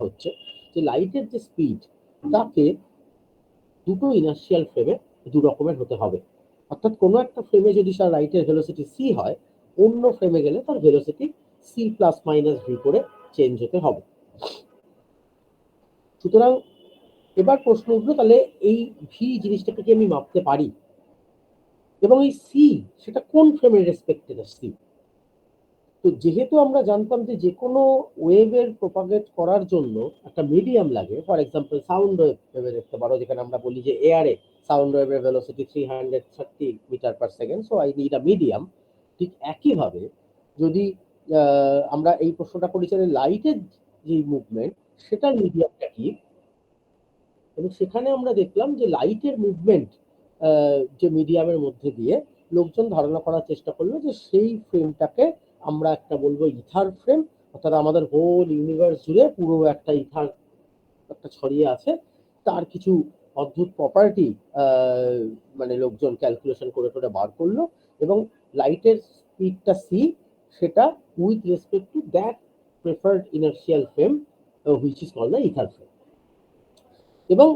হচ্ছে যে লাইটের যে স্পিড তাকে দুটো ইনার্শিয়াল ফ্রেমে দু রকমের হতে হবে। অর্থাৎ কোনো একটা ফ্রেমে যদি তার লাইটের ভেলোসিটি সি হয়, অন্য ফ্রেমে গেলে তার velocity c plus minus v করে চেঞ্জ হতে হবে। সুতরাং এবার প্রশ্ন উঠলো, তাহলে এই ভি জিনিসটাকে কি আমি মাপতে পারি, এবং এই সি সেটা কোন ফ্রেমের রেসপেক্টে সি? তো যেহেতু আমরা জানতাম যে যে কোনো ওয়েভের প্রপাগেট করার জন্য একটা মিডিয়াম লাগে, ফর এক্সাম্পল সাউন্ড ওয়েভে দেখতে পারো, যেখানে আমরা বলি যে এয়ারে সাউন্ড ওয়েভের velocity 330 metre per second, so I need a medium. ঠিক একইভাবে যদি আমরা এই প্রশ্নটা করি যে লাইটের যে মুভমেন্ট সেটার মিডিয়ামটা কি, এবং সেখানে আমরা দেখলাম যে লাইটের মুভমেন্ট যে মিডিয়ামের মধ্যে দিয়ে লোকজন ধারণা করার চেষ্টা করলো যে সেই ফ্রেমটাকে আমরা একটা বলবো ইথার ফ্রেম, অর্থাৎ আমাদের হোল ইউনিভার্স জুড়ে পুরো একটা ইথার একটা ছড়িয়ে আছে, তার কিছু অদ্ভুত প্রপার্টি মানে লোকজন ক্যালকুলেশন করে করে বার করলো, এবং লাইটের স্পিডটা সি, সেটা with respect to that preferred inertial frame which is called the ether frame. এবং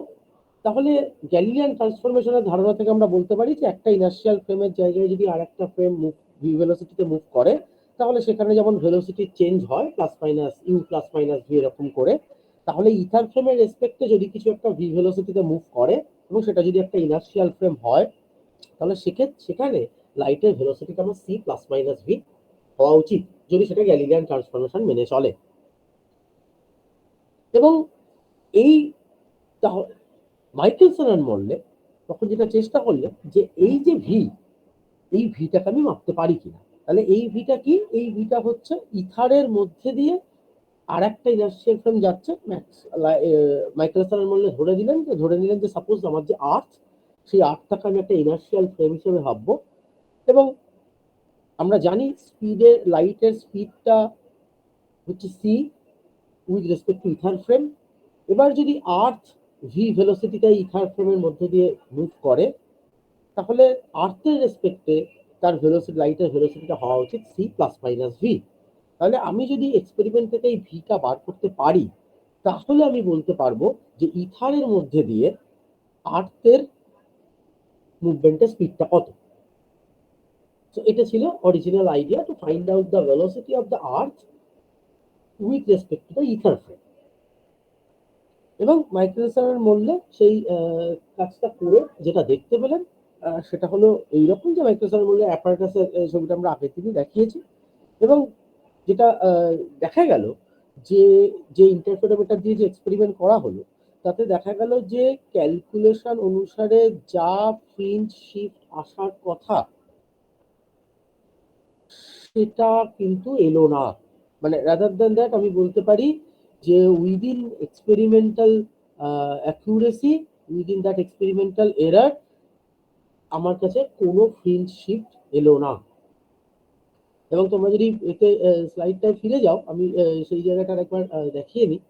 তাহলে গ্যালিলিয়ান ট্রান্সফরমেশনের ধারণা থেকে আমরা বলতে পারি যে একটা ইনার্শিয়াল ফ্রেমের জায়গায় যদি আরেকটা ফ্রেম ভি ভেলোসিটিতে মুভ করে, তাহলে সেখানে যেমন ভেলোসিটি চেঞ্জ হয় plus minus u plus minus v এরকম করে, তাহলে ইথার ফ্রেমের রেসপেক্টে যদি কিছু একটা ভি ভেলোসিটিতে মুভ করে এবং সেটা যদি একটা ইনার্শিয়াল ফ্রেম হয়, তাহলে সেখানে লাইটের ভেলোসিটিটা আমার সি প্লাস মাইনাস ভি হওয়া উচিত, যদি সেটা গ্যালিলিয়ান ট্রান্সফরমেশন মেনে চলে। এবং এই মাইকেলসন আর মরলে তখন যেটা চেষ্টা করলেন যে এই যে ভি, এই ভিটাকে আমি মাপতে পারি কিনা। তাহলে এই ভিটা কি? এই ভিটা হচ্ছে ইথারের মধ্যে দিয়ে আর একটা ইনার্শিয়াল ফ্রেম যাচ্ছে। মাইকেলসন আর মরলে ধরে নিলেন যে সাপোজ আমার যে আর্থ, সেই আর্থটাকে আমি একটা ইনার্শিয়াল ফ্রেম হিসেবে ভাববো, এবং আমরা জানি স্পিডের লাইটের স্পিডটা হচ্ছে c with respect to ether frame. এবার যদি আর্থ ভি ভেলোসিটিটা ইথার ফ্রেমের মধ্যে দিয়ে মুভ করে, তাহলে আর্থের রেসপেক্টে তার ভেলোসিটি, লাইটের ভেলোসিটিটা হওয়া উচিত সি প্লাস মাইনাস ভি। তাহলে আমি যদি এক্সপেরিমেন্ট থেকে এই ভিটা বার করতে পারি, তাহলে আমি বলতে পারবো যে ইথারের মধ্যে দিয়ে আর্থের মুভমেন্টের স্পিডটা কত। তো এটা ছিল original idea, to find out the velocity of the earth with respect to the ether frame. এবং মাইকেলসনের মূল্যে সেই কাজটা করে যেটা দেখতে পেলেন সেটা হলো এইরকম, যে মাইকেলসনের মূল্যে অ্যাপারেটাসের ছবিটা আমরা আগের দিনই দেখিয়েছি, এবং যেটা দেখা গেল যে যে ইন্টারফেরোমিটার দিয়ে যে এক্সপেরিমেন্ট করা হলো, তাতে দেখা গেল যে ক্যালকুলেশন অনুসারে যা ফ্রিঞ্জ শিফট আসার কথা সেটা কিন্তু এলো না। মানে রাদার দ্যান দ্যাট আমি বলতে পারি যে within experimental accuracy, within that experimental error, আমার কাছে কোনো ফ্রিঞ্জ শিফট এলো না। এবং তোমরা যদি এতে স্লাইডটায় ফিরে যাও, আমি সেই জায়গাটা একবার দেখিয়ে নিই।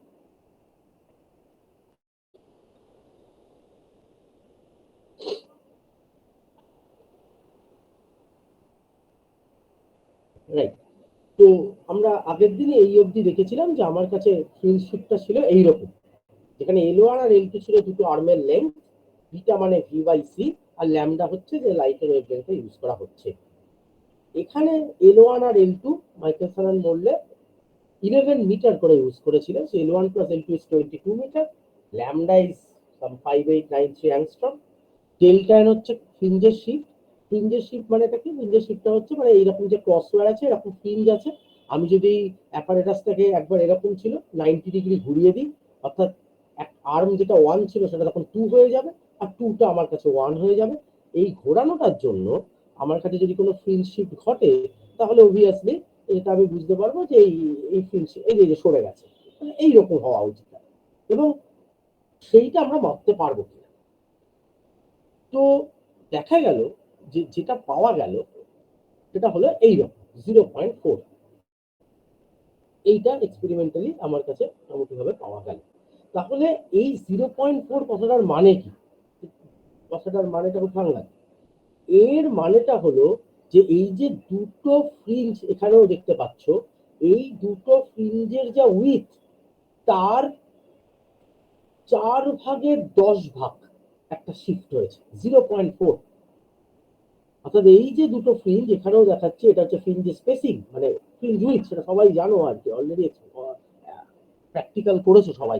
রাইট। তো আমরা আগের দিনে এই অবধি দেখেছিলাম যে আমার কাছে ফ্রিঞ্জ শিফটটা ছিল এইরকম, যেখানে L1 আর L2 ছিল দুটো আর্মের লেন্থ, বিটা মানে ভি বাই সি, আর ল্যামডা হচ্ছে যে লাইটের ওয়েভলেন্থটা ইউজ করা হচ্ছে। এখানে L1 আর L2 মাইকেলসন আর মরলে 11 মিটার করে ইউজ করেছিলেন। So L1 plus L2 is 22 metre, lambda is some 5893 angstrom. Delta n হচ্ছে ফ্রিঞ্জের শিফট। ফ্রিঞ্জের শিফট মানে এটা কি? ফ্রিঞ্জের শিফটটা হচ্ছে মানে এইরকম যে ক্রসওয়্যার আছে, এরকম ফ্রিঞ্জ আছে, আমি যদি অ্যাপারেটাসটাকে একবার এরকম ছিল 90 ডিগ্রি ঘুরিয়ে দিই, অর্থাৎ আর্ম যেটা 1 ছিল সেটা তখন 2 হয়ে যাবে, আর 2টা আমার কাছে 1 হয়ে যাবে। এই ঘোরানোটার জন্য আমার কাছে যদি কোনো ফ্রিঞ্জ শিফট ঘটে, তাহলে অবভিয়াসলি এটা আমি বুঝতে পারবো যে এই ফ্রিঞ্জ এই যে সরে গেছে, মানে এইরকম হওয়া উচিত, এবং সেইটা আমরা মাপতে পারবো কিনা। তো দেখা গেল যে যেটা পাওয়া গেল সেটা হলো এইরকম 0.4। এইটা এক্সপেরিমেন্টালি আমার কাছে মোটামুটিভাবে পাওয়া গেল। তাহলে এই 0.4 কথাটার মানে কি? কথাটার মানেটা খুব বাংলা। এর মানেটা হলো যে এই যে দুটো ফ্রিঞ্জ এখানেও দেখতে পাচ্ছ, এই দুটো ফ্রিঞ্জের যা উইথ, তার 4/10 একটা শিফট হয়েছে 0.4। অর্থাৎ এই যে দুটো ফ্রিঞ্জ এখানেও দেখাচ্ছে, এটা হচ্ছে ফ্রিঞ্জ স্পেসিং, মানে ফ্রিঞ্জ উইথ, সেটা সবাই জানো আর কি, অলরেডি প্র্যাকটিক্যাল করেছো সবাই,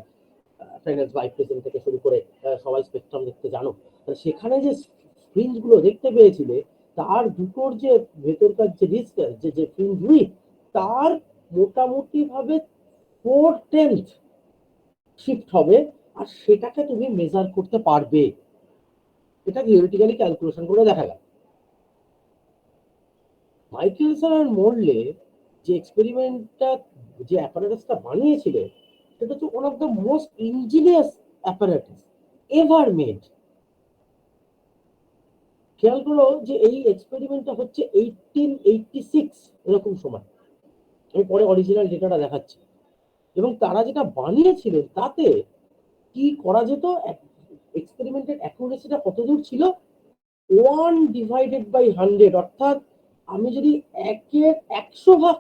ফাইন্যান্স বাই প্রেজেন্ট থেকে শুরু করে সবাই স্পেকট্রাম দেখতে জানো। সেখানে যে ফ্রিঞ্জ গুলো দেখতে পেয়েছিলে, তার দুটোর যে ভেতরকার যে ডিসটেন্স, যে যে ফ্রিঞ্জ উইথ, তার মোটামুটি ভাবে 4/10 শিফট হবে, আর সেটাকে তুমি মেজার করতে পারবে। এটা থিওরিটিক্যালি ক্যালকুলেশন করে দেখা গেল। মাইকেলসন আর মোরলে যে এক্সপেরিমেন্টটা, যে অ্যাপারেটাসটা বানিয়েছিলেন, সেটা হচ্ছে one of the most engineers apparatus ever made. খেয়াল করো যে এই এক্সপেরিমেন্টটা হচ্ছে 1886 এরকম সময়, আমি পরে অরিজিনাল ডেটাটা দেখাচ্ছি। এবং তারা যেটা বানিয়েছিলেন তাতে কি করা যেত, এক্সপেরিমেন্টের অ্যাকুরেসিটা কতদূর ছিল, 1/100, অর্থাৎ আমি যদি 1/100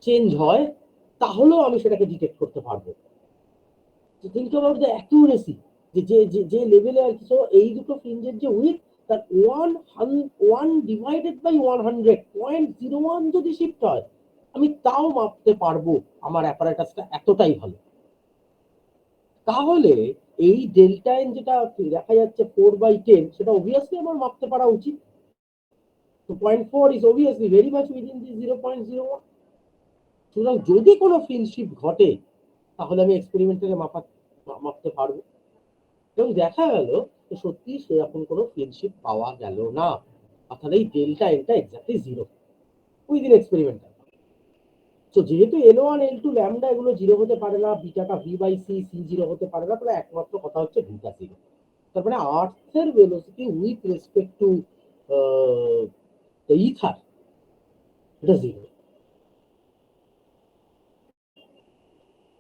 চেঞ্জ হয়, তাহলেও আমি সেটাকে ডিটেক্ট করতে পারবো। থিঙ্ক অ্যাবাউট দ্য অ্যাকুরেসি, যে যে যে লেভেলে আর কি। এই দুটো ফ্রিঞ্জের যে উইথ, তার 1/100 যদি শিফট হয়, আমি তাও মাপতে পারবো। আমার অ্যাপারেটাসটা এতটাই ভালো। তাহলে এই ডেল্টা এন যেটা দেখা যাচ্ছে 4/10, সেটা অবভিয়াসলি আমার মাপতে পারা উচিত। তো 0.4 is obviously very much within the 0.01. সুতরাং যদি কোনো ফ্রিঞ্জ শিফট ঘটে, তাহলে আমি এক্সপেরিমেন্টালে মাপতে পারবো। এবং দেখা গেল যে সত্যি সেরকম কোনো ফ্রিঞ্জ শিফট পাওয়া গেল না। অর্থাৎ এই ডেল্টা এনটা এক্স্যাক্টলি 0 উইদিন এক্সপেরিমেন্টাল। তো যেহেতু L1 L2 ল্যামডা এগুলো 0 হতে পারে না, বিটাটা V/C, সি 0 হতে পারে না, তাহলে একমাত্র কথা হচ্ছে বিটা 0। তার মানে আর্থের velocity with respect to ether, এটা 0।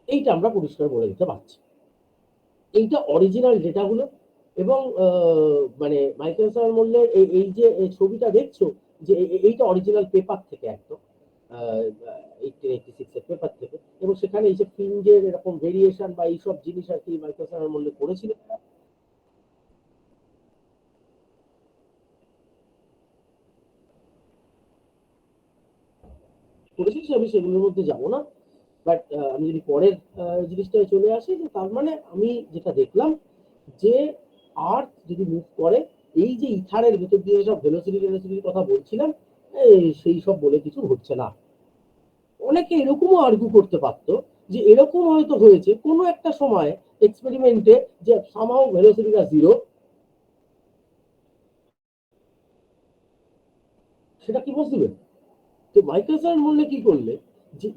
এইটা আমরা পরিষ্কার বলে দিতে পারছি। এইটা অরিজিনাল ডেটাগুলো। এবং মানে মাইকেলসন মূল্যের এই যে ছবিটা দেখছো, যে এইটা অরিজিনাল পেপার থেকে, একদম 1886 এর পেপার থেকে। এবং সেখানে এই যে ফ্রিঞ্জের এরকম ভেরিয়েশন বা এইসব জিনিস আর কি মাইকেলসন মূল্য করেছিলেন। করেছিস, আমি সেগুলোর মধ্যে যাবো না। বাট আমি যদি পরের জিনিসটায় চলে আসি, যে তার মানে আমি যেটা দেখলাম, যে আর্থ যদি মুভ করে, এই যে ইথারের ভিতর দিয়ে সব ভেলোসিটির কথা বলছিলাম, সেই সব বলে কিছু হচ্ছে না। অনেকে এরকমও আর্গু করতে পারতো যে এরকম হয়তো হয়েছে কোনো একটা সময় এক্সপেরিমেন্টে, যে সামহাউ ভেলোসিটিটা 0। সেটা কি পসিবল? তো মাইকেলসন মূল্যে কি করলে,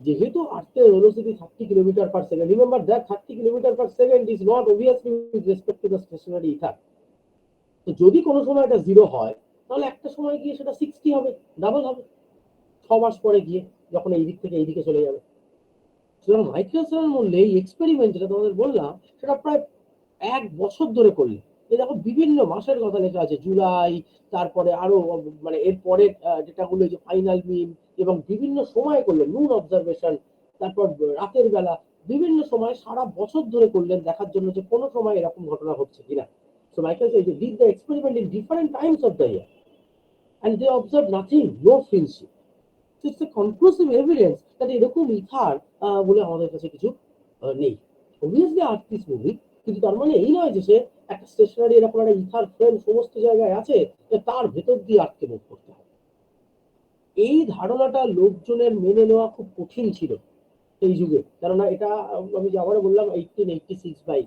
যেহেতু আর্থের velocity 30 kilometre per second, remember that 30 kilometre per second is not obviously with respect to the stationary ether. তো যদি কোনো সময় এটা 0 হয়, তাহলে একটা সময় গিয়ে সেটা 60 হবে, ডাবল হবে 6 মাস পরে গিয়ে, যখন এই দিক থেকে এই দিকে চলে যাবে। সুতরাং মাইকেলসনের মূল্যে এই এক্সপেরিমেন্ট যেটা তোমাদের বললাম, সেটা প্রায় 1 বছর ধরে করলে। এই দেখো বিভিন্ন মাসের কথা লেখা আছে, জুলাই, তারপরে আরো মানে এর পরের ডেটাগুলো, যে ফাইনাল মিন, এবং বিভিন্ন সময় করলেন নুন অবজারভেশন, তারপর রাতের বেলা, বিভিন্ন সময় সারা বছর ধরে করলেন, দেখার জন্য যে কোনো সময় এরকম ঘটনা ঘটছে কিনা। So Michael says they did the experiment in different times of the year, and they observed nothing, no friendship. So it's a conclusive evidence that এরকম ইথার বলে আমাদের কাছে কিছু নেই। অবভিয়াসলি আর্থ ইজ মুভিং, কিন্তু তার মানে এই নয় যে সে একটা স্টেশনারি এরকম একটা ইথার ফ্রেম সমস্ত জায়গায় আছে, তার ভেতর দিয়ে আর্থকে মুভ করতে হবে। এই ধারণাটা লোকজনের মেনে নেওয়া খুব কঠিন ছিল এই যুগে, কেননা এটা আমি যে আবারও বললাম 1886 বাই।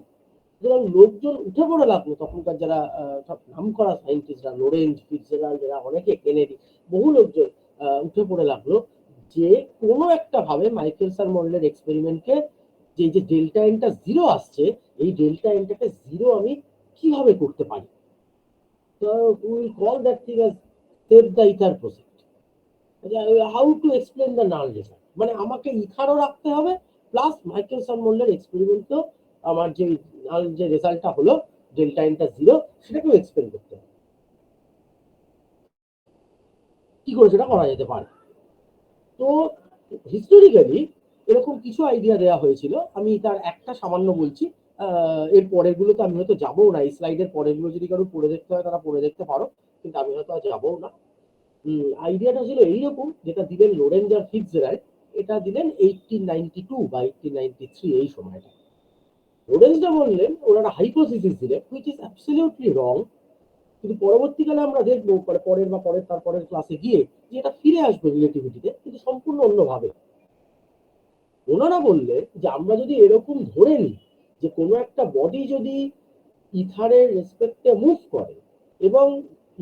সুতরাং লোকজন উঠে পড়ে লাগলো, তখনকার যারা সব নাম করা সায়েন্টিস্টরা, লোরেন্জ, ফিটজেরাল্ড, এরা অনেকে, কেনেডি, বহু লোকজন উঠে পড়ে লাগলো, যে কোনো একটা ভাবে মাইকেলসন মডেলের এক্সপেরিমেন্টকে, যে যে ডেল্টা এনটা 0 আসছে, এই ডেল্টা এনটাকে 0 আমি কিভাবে করতে পারি। তো will call that thing as save the ether project. How to explain the null result, মানে আমাকে ইথারও রাখতে হবে, প্লাস মাইকেলসন মডেলের এক্সপেরিমেন্টও, আমার যে নাল যে রেজাল্টটা হলো ডেল্টা এনটা 0, সেটাকেও এক্সপ্লেন করতে হবে। কি করে সেটা করা যেতে পারে? তো হিস্টোরিক্যালি এরকম কিছু আইডিয়া দেওয়া হয়েছিল, আমি তার একটা সামান্য বলছি। এর পরের গুলো তো আমি হয়তো যাবো না, এই স্লাইডের পরের গুলো যদি কারো পড়ে দেখতে হয় তারা পড়ে দেখতে পারো, কিন্তু আমি হয়তো আর যাবো না। আইডিয়াটা ছিল এইরকম, যেটা দিলেন লোরেঞ্জ আর ফিটজেরাল্ড, এটা দিলেন 1892 বা 1893 এই সময়টা। লোরেঞ্জটা বললেন, ওনারা হাইপোথিসিস দিলেন হুইচ ইজ অ্যাবসলিউটলি রং, কিন্তু পরবর্তীকালে আমরা দেখবো পরের বা পরের তারপরের ক্লাসে গিয়ে যে এটা ফিরে আসবে রিলেটিভিটিতে, কিন্তু সম্পূর্ণ অন্যভাবে। ওনারা বললেন যে আমরা যদি এরকম ধরে নিই যে কোনো একটা বডি যদি ইথারের রেসপেক্টে মুভ করে এবং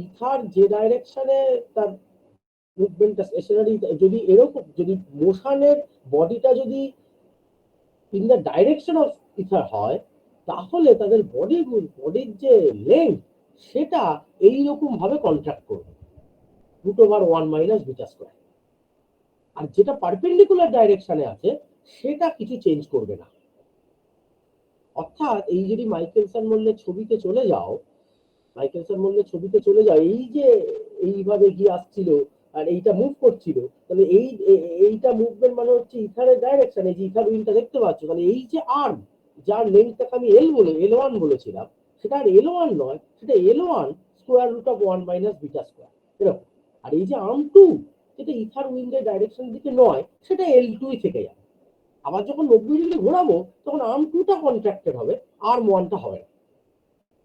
ইথার যে ডাইরেকশনে তার মুভমেন্টটা স্টেশনারি, যদি এরকম যদি মোশনের বডিটা যদি in the direction of ether হয়, তাহলে তাদের বডির যে লেন্থ সেটা এইরকম ভাবে কন্ট্রাক্ট করবে, √1 - β²। আর যেটা পারপেন্ডিকুলার ডাইরেকশনে আছে সেটা কিছু চেঞ্জ করবে না। অর্থাৎ এই যদি মাইকেলসন মল্লের ছবিতে চলে যাও, এই যে এইভাবে গিয়ে আসছিল আর এইটা মুভ করছিল, তাহলে এইটা মুভমেন্ট মানে হচ্ছে ইথারের ডাইরেকশন। এই যে ইথার উইংটা দেখতে পাচ্ছ, তাহলে এই যে আর্ম যার লেন্থটাকে আমি L1 বলেছিলাম, সেটা আর L1 নয়, সেটা L1 √1 - β², এরকম। আর এই যে আর্ম 2, যেটা ইথার উইংয়ের ডাইরেকশনের দিকে নয়, সেটা L2 থেকে যাবে। আবার যখন 90 ডিগ্রি ঘোরাবো তখন আর্ম 2টা কন্ট্রাক্টেড হবে, আর্ম 1টা হবে না।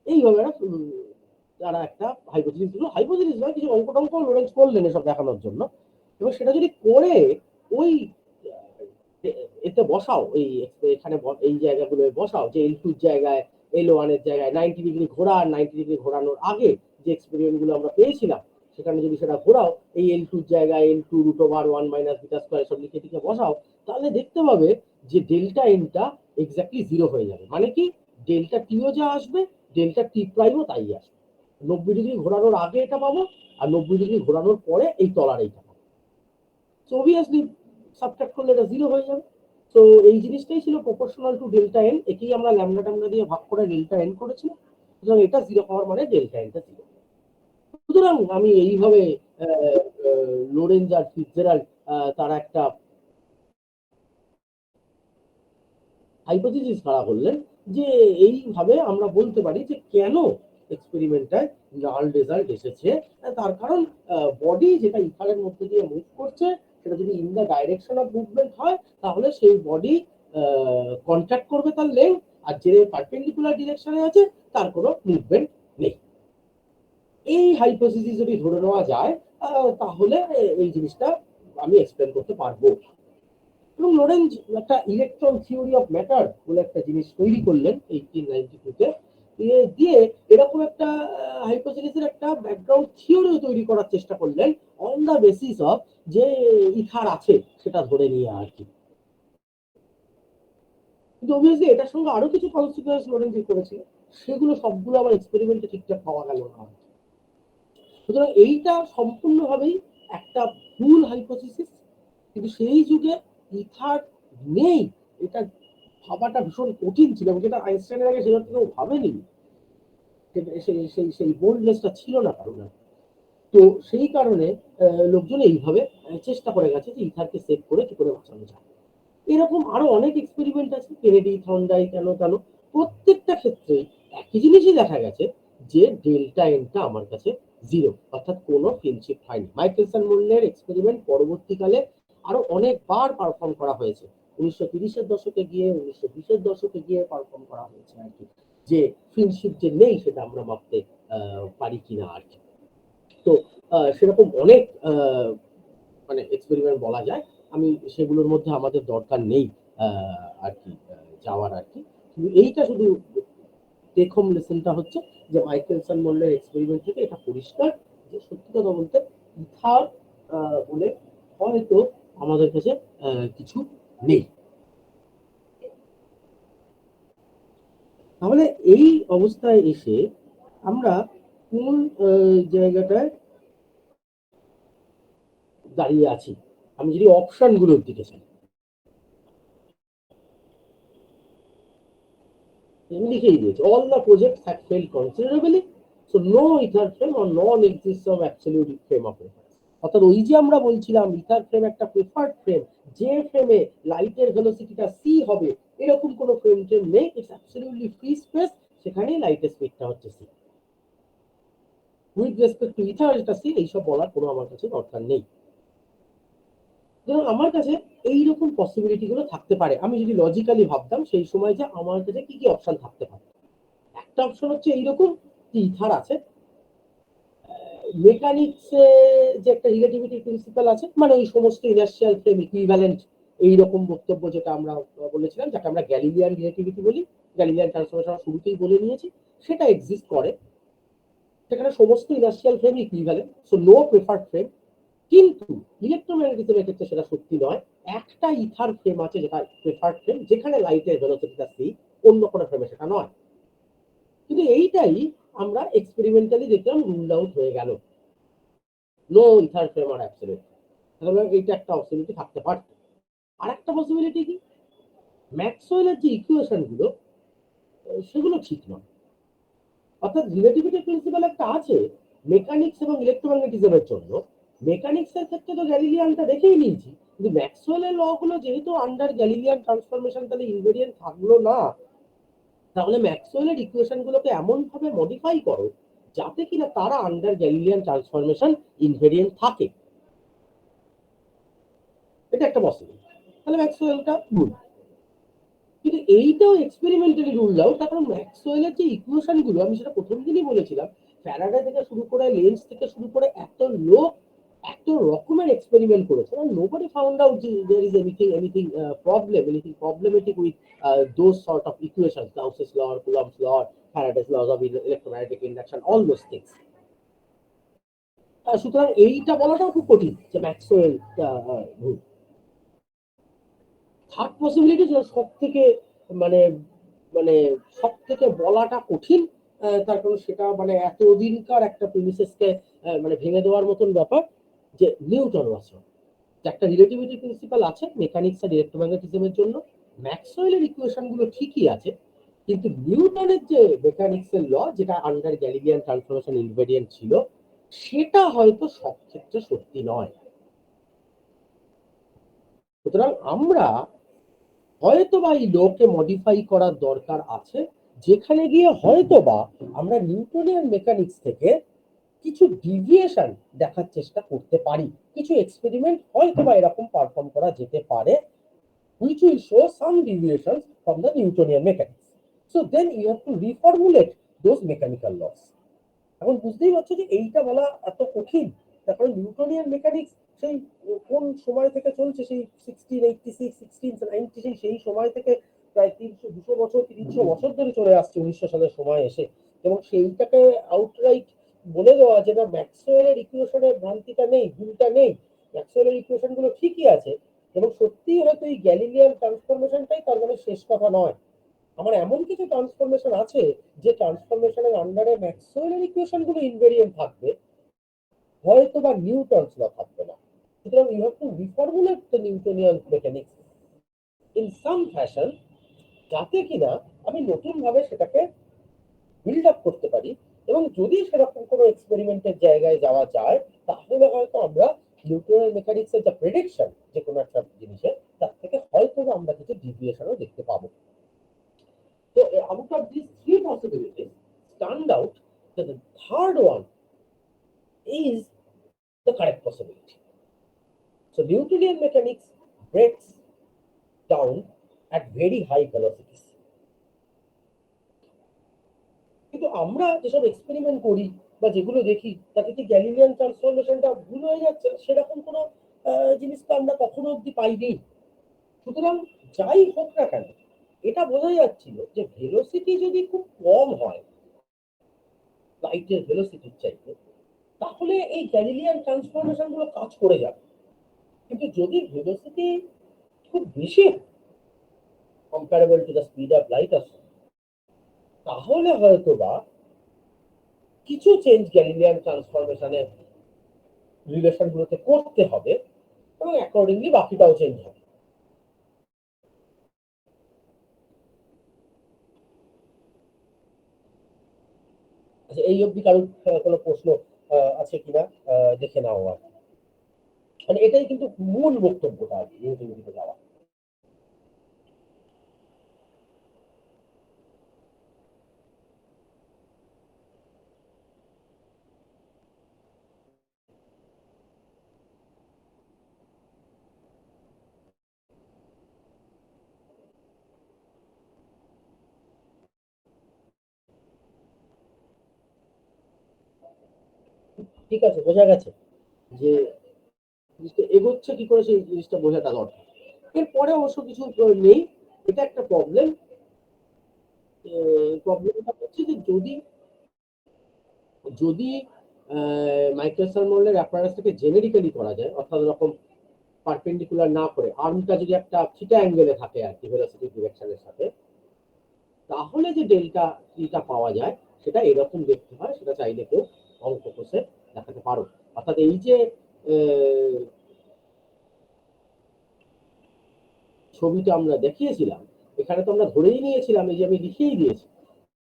এইভাবে তারা একটা হাইপোথিসিস নয়, কিছু অঙ্ক টঙ্ক লোরেঞ্জ করলেন এসব দেখানোর জন্য। এবং সেটা যদি করে ওই এতে বসাও, এখানে এই জায়গাগুলো বসাও, যে L2 জায়গায় L1 জায়গায় 90 ডিগ্রি ঘোরা আর 90 ডিগ্রি ঘোরানোর আগে যে এক্সপেরিমেন্ট গুলো আমরা পেয়েছিলাম, সেখানে যদি সেটা ঘোরাও, এই L2 জায়গায় L2 √1 - β² সব লিখে টিকে বসাও, তাহলে দেখতে পাবে যে ডেল্টা এনটা এক্স্যাক্টলি 0 হয়ে যাবে। মানে কি, ডেল্টা টিও যা আসবে, ডেল্টা টি প্রাইমও তাই আসবে। 90 ডিগ্রি ঘোরানোর আগে এটা পাবো, আর 90 ডিগ্রি ঘোরানোর পরে এই তলার এইটা পাবো। সো অবভিয়াসলি সাবট্রাক্ট করলে এটা 0 হয়ে যাবে। তো এই জিনিসটাই ছিল প্রপোর্শনাল টু ডেল্টা এন, একেই আমরা ল্যামডা টামডা দিয়ে ভাগ করে ডেল্টা এন করেছিলাম। সুতরাং এটা 0 হওয়ার মানে ডেল্টা এনটা 0। সুতরাং আমি এইভাবে লোরেঞ্জ আর ফিটজেরাল্ড তারা একটা হাইপোথিসিস খাড়া করলেন যে এইভাবে আমরা বলতে পারি যে কেন এক্সপেরিমেন্টটায় নাল রেজাল্ট এসেছে। তার কারণ বডি যেটা ইথারের মধ্যে দিয়ে মুভ করছে, সেটা যদি in the direction of movement হয়, তাহলে সেই বডি কন্ট্রাক্ট করবে তার লেন্থ, আর যে পারপেন্ডিকুলার ডিরেকশনে আছে তার কোনো মুভমেন্ট নেই। এই হাইপোথিসিস যদি ধরে নেওয়া যায়, তাহলে এই জিনিসটা আমি এক্সপ্লেন করতে পারবো। এবং লোরেঞ্জ একটা ইলেকট্রন থিওরি অফ ম্যাটার বলে একটা জিনিস তৈরি করলেন 1892-তে, দিয়ে এরকম একটা হাইপোথিসিসের একটা ব্যাকগ্রাউন্ড থিওরিও তৈরি করার চেষ্টা করলেন অন দা বেসিস অফ যে ইথার আছে সেটা ধরে নিয়ে আর কি। কিন্তু অবভিয়াসলি এটার সঙ্গে আরো কিছু কনসিকুয়েন্স লোরেঞ্জ করেছিল, সেগুলো সবগুলো আমার এক্সপেরিমেন্টে ঠিকঠাক পাওয়া গেল না। সুতরাং এইটা সম্পূর্ণভাবেই একটা ভুল হাইপোথিসিস। কিন্তু সেই যুগে ইথার নেই এটা ভাবাটা ভীষণ কঠিন ছিল, এবং যেটা আইনস্টাইনের আগে সেটা কেউ ভাবেনি, সেই বোল্ডনেসটা ছিল না কারণ। তো সেই কারণে লোকজন এইভাবে চেষ্টা করে গেছে যে ইথারকে সেভ করে কি করে বাঁচানো যায়। এরকম আরো অনেক এক্সপেরিমেন্ট আছে, কেনেডি, থর্নডাইক, কেন প্রত্যেকটা ক্ষেত্রে একই জিনিসই দেখা গেছে যে ডেল্টা এনটা আমার কাছে 0, অর্থাৎ কোনো ফ্রেন্ডশিপ হয়নি। মাইকেলসন মল্লের এক্সপেরিমেন্ট পরবর্তীকালে আরো অনেকবার পারফর্ম করা হয়েছে, 1930-এর দশকে গিয়ে, 1920-এর দশকে গিয়ে পারফর্ম করা হয়েছে আর কি, যে ফ্রেন্ডশিপ যে নেই সেটা আমরা মাপতে পারি কিনা আর কি। তো সেরকম অনেক মানে এক্সপেরিমেন্ট বলা যায়, আমি সেগুলোর মধ্যে আমাদের দরকার নেই আর কি যাওয়ার আর কি। কিন্তু এইটা শুধু টেক হোম লেসনটা হচ্ছে যে মাইকেলসন মল্লের এক্সপেরিমেন্ট থেকে এটা পরিষ্কার যে সত্যি কথা বলতে ইথার বলে হয়তো আমাদের কাছে কিছু নেই। তাহলে এই অবস্থায় এসে আমরা কোন জায়গাটায় দাঁড়িয়ে আছি, আমি যদি অপশন গুলোর দিকে চাই, লিখেই দিয়েছে all the projects have failed considerably, so no ether frame or non-existence of absolute frame of reference। অর্থাৎ ওই যে আমরা বলছিলাম ইথার ফ্রেম একটা প্রেফার্ড ফ্রেম, যে ফ্রেমে লাইটের ভেলোসিটিটা c হবে, এরকম কোনো ফ্রেম ট্রেম নেই, ইটস অ্যাবসলিউটলি ফ্রি স্পেস, সেখানেই লাইটের স্পিডটা হচ্ছে c. With respect to ether এটা সি, এইসব বলার কোনো আমার কাছে দরকার নেই। আমার কাছে এইরকম পসিবিলিটি গুলো থাকতে পারে। আমি যদি লজিক্যালি ভাবতাম সেই সময় যে আমার কাছে কি কি অপশন থাকতে পারে, একটা অপশন হচ্ছে এইরকম ইথার আছে, মেকানিক্স যে একটা রিলেটিভিটি প্রিন্সিপাল আছে, মানে ওই সমস্ত ইনার্শিয়াল ফ্রেম ইকুইভ্যালেন্ট এইরকম বক্তব্য যেটা আমরা বলেছিলাম, যাকে আমরা গ্যালিলিয়ান রিলেটিভিটি বলি, গ্যালিলিয়ান ট্রান্সফরমেশন শুরুতেই বলে নিয়েছি, সেটা এক্সিস্ট করে। সেখানে সমস্ত inertial frame equivalent, so no preferred frame. কিন্তু ইলেকট্রোম্যাগনেটিজমের ক্ষেত্রে সেটা সত্যি নয়। একটা ইথার ফ্রেম আছে যেটা প্রেফার্ড ফ্রেম, যেখানে লাইটের ভেলোসিটিটা সি, অন্য কোনো ফ্রেমে সেটা নয়। কিন্তু এইটাই আমরা এক্সপেরিমেন্টালি দেখলাম রুল আউট হয়ে গেল, নো ইথার ফ্রেম আর অ্যাবসলিউট। তাহলে এইটা একটা পসিবিলিটি থাকতে পারত। আর একটা পসিবিলিটি কি, ম্যাক্সওয়েলের যে ইকুয়েশন গুলো সেগুলো ঠিক নয়। অর্থাৎ রিলেটিভিটি প্রিন্সিপাল একটা আছে মেকানিক্স এবং ইলেকট্রোম্যাগনেটিজমের জন্য, মেকানিক্স এর ক্ষেত্রে তো গ্যালিলিয়ানটা দেখেই নিয়েছি, কিন্তু ম্যাক্সওয়েলের ল গুলো যেহেতু আন্ডার গ্যালিলিয়ান ট্রান্সফরমেশন, তাহলে ইনভেরিয়েন্ট থাকলো না। তাহলে ম্যাক্সওয়েলের ইকুয়েশন গুলোকে এমন ভাবে মডিফাই করো যাতে কিনা তারা আন্ডার গ্যালিলিয়ান ট্রান্সফরমেশন ইনভেরিয়েন্ট থাকে। এটা একটা পসিবিলিটি, তাহলে ম্যাক্সওয়েলটা ভুল। কিন্তু এইটাও এক্সপেরিমেন্টালি রুল আউট, কারণ ম্যাক্সওয়েলের যে ইকুয়েশন গুলো, আমি সেটা প্রথম দিনই বলেছিলাম, ফ্যারাডে থেকে শুরু করে লেন্স থেকে শুরু করে এত লোক এত রকমের এক্সপেরিমেন্ট করেছে, and nobody found out there is anything problematic with those sort of equations, Gauss's law, Coulomb's law, Faraday's laws of electromagnetic induction, all those things. সুতরাং এইটা বলাটাও খুব কঠিন যে ম্যাক্সওয়েল ভুল। থার্ড পসিবিলিটি সব থেকে মানে মানে সব থেকে বলাটা কঠিন, তার কারণ সেটা মানে এতদিনকার একটা প্রিমিসেসকে মানে ভেঙে দেওয়ার মতন ব্যাপার, যে নিউটন ওয়াজ, একটা রিলেটিভিটি প্রিন্সিপাল আছে মেকানিক্স আর ইলেকট্রোম্যাগনেটিজমের জন্য, ম্যাক্সওয়েলের ইকুয়েশন গুলো ঠিকই আছে, কিন্তু নিউটনের যে মেকানিক্সের ল, যেটা আন্ডার গ্যালিলিয়ান ট্রান্সফরমেশন ইনভেরিয়েন্ট ছিল, সেটা হয়তো সব ক্ষেত্রে সত্যি নয়। সুতরাং আমরা হয়তোবা এই লকে মডিফাই করার দরকার আছে, যেখানে গিয়ে হয়তোবা আমরা নিউটনিয়ান মেকানিক্স থেকে কিছু ডিভিয়েশন দেখার চেষ্টা করতে পারি, কিছু এক্সপেরিমেন্ট হয়তোবা এরকম পারফর্ম করা যেতে পারে which will show some deviations from the Newtonian mechanics. So then you have to reformulate those mechanical laws. এখন বুঝতেই পারছো যে এইটা বলা এত কঠিন, তার কারণ নিউটনিয়ান মেকানিক্স সেই কোন সময় থেকে চলছে, সেই 1686 1690 সেই সময় থেকে প্রায় 300-200 বছর 300 বছর ধরে চলে আসছে 1900 সালের সময় এসে, এবং সেইটাকে আউটরাইট বলে দেওয়া যে না ম্যাক্সওয়েলের ইকুয়েশনের ভ্রান্তিটা নেই, ভুলটা নেই, ম্যাক্সওয়েলের ইকুয়েশন গুলো ঠিকই আছে, এবং সত্যিই হয়তো এই গ্যালিলিয়ান ট্রান্সফরমেশনটাই তার মানে শেষ কথা নয়। আমার এমন কিছু ট্রান্সফরমেশন আছে যে ট্রান্সফরমেশনের আন্ডারে ম্যাক্সওয়েলের ইকুয়েশন গুলো ইনভেরিয়েন্ট থাকবে, হয়তো বা নিউটনস ল থাকবে না। সুতরাং you have to reformulate the Newtonian mechanics in some fashion, যাতে কিনা আমি নতুন ভাবে সেটাকে বিল্ড আপ করতে পারি, এবং যদি সেরকম কোনো এক্সপেরিমেন্টের জায়গায় যাওয়া যায়, তাহলে হয়তো আমরা নিউটনিয়ান মেকানিক্স এর যা প্রেডিকশন যে কোনো একটা জিনিসের, তার থেকে হয়তো আমরা কিছু ডিভিয়েশনও দেখতে পাবো। So out of these three possibilities, stand out that the third one is the correct possibility. So Newtonian mechanics breaks down at very high velocities. কিন্তু আমরা যেসব এক্সপেরিমেন্ট করি বা যেগুলো দেখি, তাতে কি গ্যালিলিয়ান ট্রান্সফরমেশনটা ভুল হয়ে যাচ্ছে, সেরকম কোনো জিনিস তো আমরা কখনো অব্দি পাইনি। সুতরাং যাই হোক না কেন, এটা বোঝা যাচ্ছিল যে ভেলোসিটি যদি খুব কম হয় লাইটের ভেলোসিটির চাইতে, তাহলে এই গ্যালিলিয়ান ট্রান্সফরমেশন গুলো কাজ করে যাবে। কিন্তু যদি ভেলোসিটি খুব বেশি comparable to the speed of light আসে, তাহলে হয়তোবা কিছু চেঞ্জ গ্যালিলিয়ান ট্রান্সফরমেশনের রিলেশন গুলোতে করতে হবে, এবং অ্যাকর্ডিংলি বাকিটাও চেঞ্জ হবে। আচ্ছা, এই অবধি কারোর কোনো প্রশ্ন আছে কিনা দেখে নাও। আর মানে এটাই কিন্তু মূল বক্তব্যটা আর কি, যাওয়া। ঠিক আছে, বোঝা গেছে যে জিনিসটা এগোচ্ছে কি করে সেই জিনিসটা বোঝাটা দরকার। এরপরে অবশ্য কিছু নেই, এটা একটা প্রবলেম। প্রবলেমটা হচ্ছে যে যদি যদি মাইক্রোসার্মোলের অ্যাপারেন্সটাকে জেনেরিক্যালি করা যায়, অর্থাৎ ওরকম পারপেন্ডিকুলার না করে আর্মটা যদি একটা থিটা অ্যাঙ্গেলে থাকে আর কি ভেলোসিটি ডিরেকশনের সাথে, তাহলে যে ডেল্টা টিটা পাওয়া যায় সেটা এরকম দেখতে হয়। সেটা চাইলে কেউ অঙ্ক কষে দেখাতে পারো। অর্থাৎ এই যে ছবিটা আমরা দেখিয়েছিলাম, এখানে তো আমরা ধরেই নিয়েছিলাম, এই যে আমি লিখেই দিয়েছি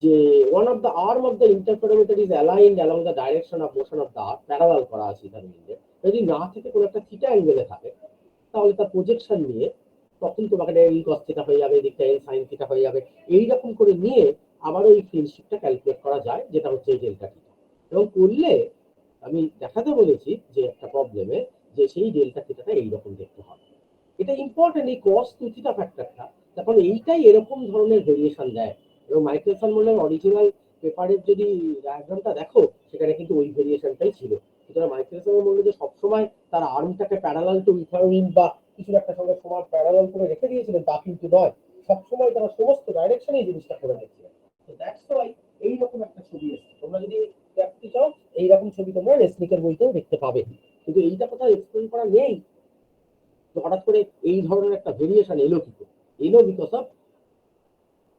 যে one of the arm of the interferometer is aligned along the direction of motion of the earth, parallel করা আছে এখানে লিখে। যদি না থেকে কোনো একটা থিটা অ্যাঙ্গেলে থাকে তাহলে তার প্রজেকশন নিয়ে তখন তোমাকে এল কস থিটা হয়ে যাবে, এদিকটা এল সাইন থিটা হয়ে যাবে, এইরকম করে নিয়ে আবার ওই ফিল্ডশিপটা ক্যালকুলেট করা যায়, যেটা হচ্ছে এই ডেল্টা থিটা। এবং করলে আমি দেখাতে বলেছি যে একটা প্রবলেমে যে সেই ডেল্টা থিটাটা এইরকম দেখতে হবে। এটা ইম্পর্টেন্ট, এই কস টু থিটা ফ্যাক্টরটা তখন এইটাই এরকম ধরনের ভেরিয়েশন দেয়। এবং মাইক্রোসার্মোলের অরিজিনাল পেপারের যদি ডায়াগ্রামটা দেখো সেখানে কিন্তু ওই ভেরিয়েশনটাই ছিল। সুতরাং মাইক্রোসার্মোলে যে সবসময় তার আর্মটাকে প্যারালাল টু ইথারোইন বা কিছু একটা সঙ্গে সমান প্যারালাল করে রেখে দিয়েছিলেন তা কিন্তু নয়, সবসময় তারা সমস্ত ডাইরেকশনে এই জিনিসটা করে রেখেছিলেন। তো দ্যাটস ওয়াই এইরকম একটা ছবি এসেছে। তোমরা যদি দেখতে চাও এইরকম ছবি তোমরা রেসনিকের বইতেও দেখতে পাবে, কিন্তু এইটা কোথাও এক্সপ্লেন করা নেই। তো হঠাৎ করে এই ধরনের একটা ভেরিয়েশন এলো কি করে? এলো বিকজ অফ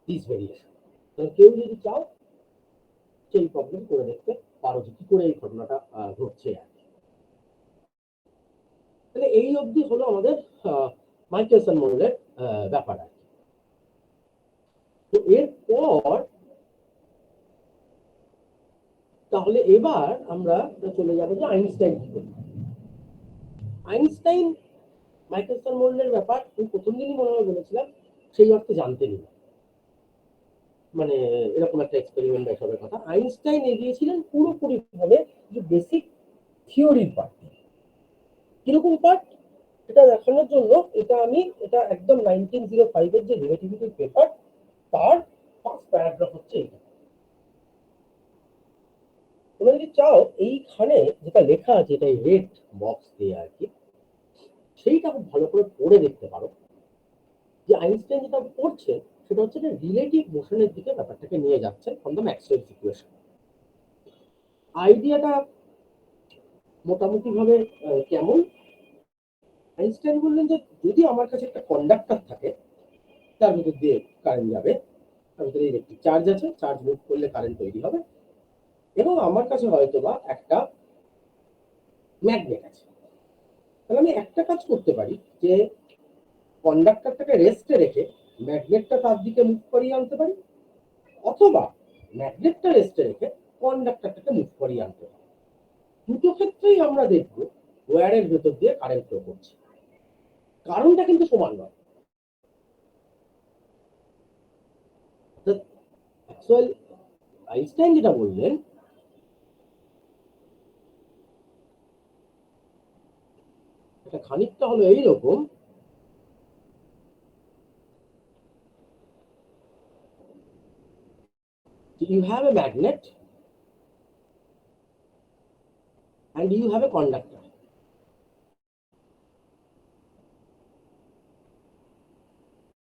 দিস ভেরিয়েশন। কেউ যদি চাও সেই প্রবলেম করে দেখতে পারো যে কি করে এই ঘটনাটা ঘটছে আর কি। তাহলে এই অবধি হলো আমাদের মাইকেলসন-মডেলের ব্যাপার আর কি। তো এরপর তাহলে এবার আমরা চলে যাবো যে আইনস্টাইন কি করবে। আইনস্টাইন মাইকেলসন-মডেলের ব্যাপার আমি প্রথম দিনই মনে হয় বলেছিলাম সেই অর্থে জানতেনি না, মানে এরকম একটা এক্সপেরিমেন্ট বা এসবের কথা। আইনস্টাইন এগিয়েছিলেন পুরোপুরি ভাবে যে বেসিক থিওরির পার্ট। কিরকম পার্ট এটা দেখানোর জন্য এটা একদম 1905 এর যে রিলেটিভিটির পেপার তার ফার্স্ট প্যারাগ্রাফ হচ্ছে এটা। তোমরা যদি চাও এইখানে যেটা লেখা আছে, এটা রেড বক্স দিয়ে আর কি, সেইটা খুব ভালো করে পড়ে দেখতে পারো যে আইনস্টাইন যেটা পড়ছে সেটা হচ্ছে যে রিলেটিভ মোশনের দিকে ব্যাপারটাকে নিয়ে যাচ্ছে ফ্রম দ্য ম্যাক্সওয়েলস ইকুয়েশন। আইডিয়াটা মোটামুটি ভাবে কেমন? আইনস্টাইন বললেন যে যদি আমার কাছে একটা কন্ডাক্টর থাকে তার ভিতর দিয়ে কারেন্ট যাবে, তার ভিতরে ইলেকট্রিক চার্জ আছে, চার্জ মুভ করলে কারেন্ট তৈরি হবে, এবং আমার কাছে হয়তো বা একটা ম্যাগনেট আছে, তাহলে আমি একটা কাজ করতে পারি যে কন্ডাক্টরটাকে রেস্টে রেখে ম্যাগনেটটা তার দিকে মুভ করিয়ে আনতে পারি, অথবা ম্যাগনেটটা রেস্টে রেখে কন্ডাক্টরটাকে মুভ করিয়ে আনতে পারি। দুটো ক্ষেত্রেই আমরা দেখবো ওয়্যারের ভেতর দিয়ে কারেন্ট ফ্লো করছে, কারণটা কিন্তু সমান নয়। আইনস্টাইন যেটা বললেন এটা খানিকটা হলো এইরকম, you have a magnet and you have a conductor.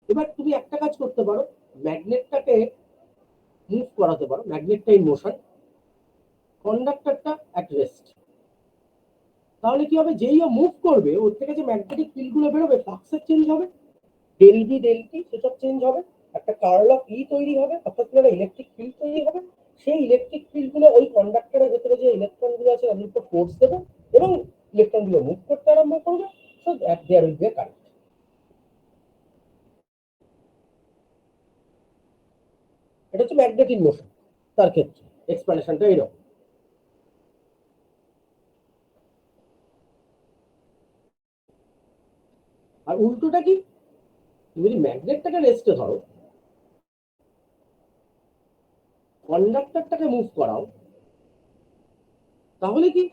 এবার তুমি একটা কাজ করতে পারো, ম্যাগনেটটাকে মুভ করাতে পারো, ম্যাগনেটটা ইন মোশন, কন্ডাক্টরটা অ্যাট রেস্ট। তাহলে কি হবে, যেই ও মুভ করবে ওর থেকে যে ম্যাগনেটিক ফিল্ড গুলো বেরোবে ফ্লাক্সের চেঞ্জ হবে, ডেল বি ডেল টি সেসব চেঞ্জ হবে, একটা কার্ল অফ ই তৈরি হবে, অর্থাৎ একটা ইলেকট্রিক ফিল্ড তৈরি হবে। সেই ইলেকট্রিক ফিল্ড গুলো ওই কন্ডাক্টরের ভেতরে যে ইলেকট্রন গুলো আছে তাদের উপর ফোর্স দেবে এবং ইলেকট্রন গুলো মুভ করতে আরম্ভ করবে। So that there will be a current. এটা হচ্ছে ম্যাগনেটিক মোশন, তার ক্ষেত্রে এক্সপ্লেনেশনটা এরকম। আর উল্টোটা কি, তুমি যদি ম্যাগনেটটাকে রেস্টে ধরো, কন্ডাক্টরটাকে মুভ করাও, তাহলে কি,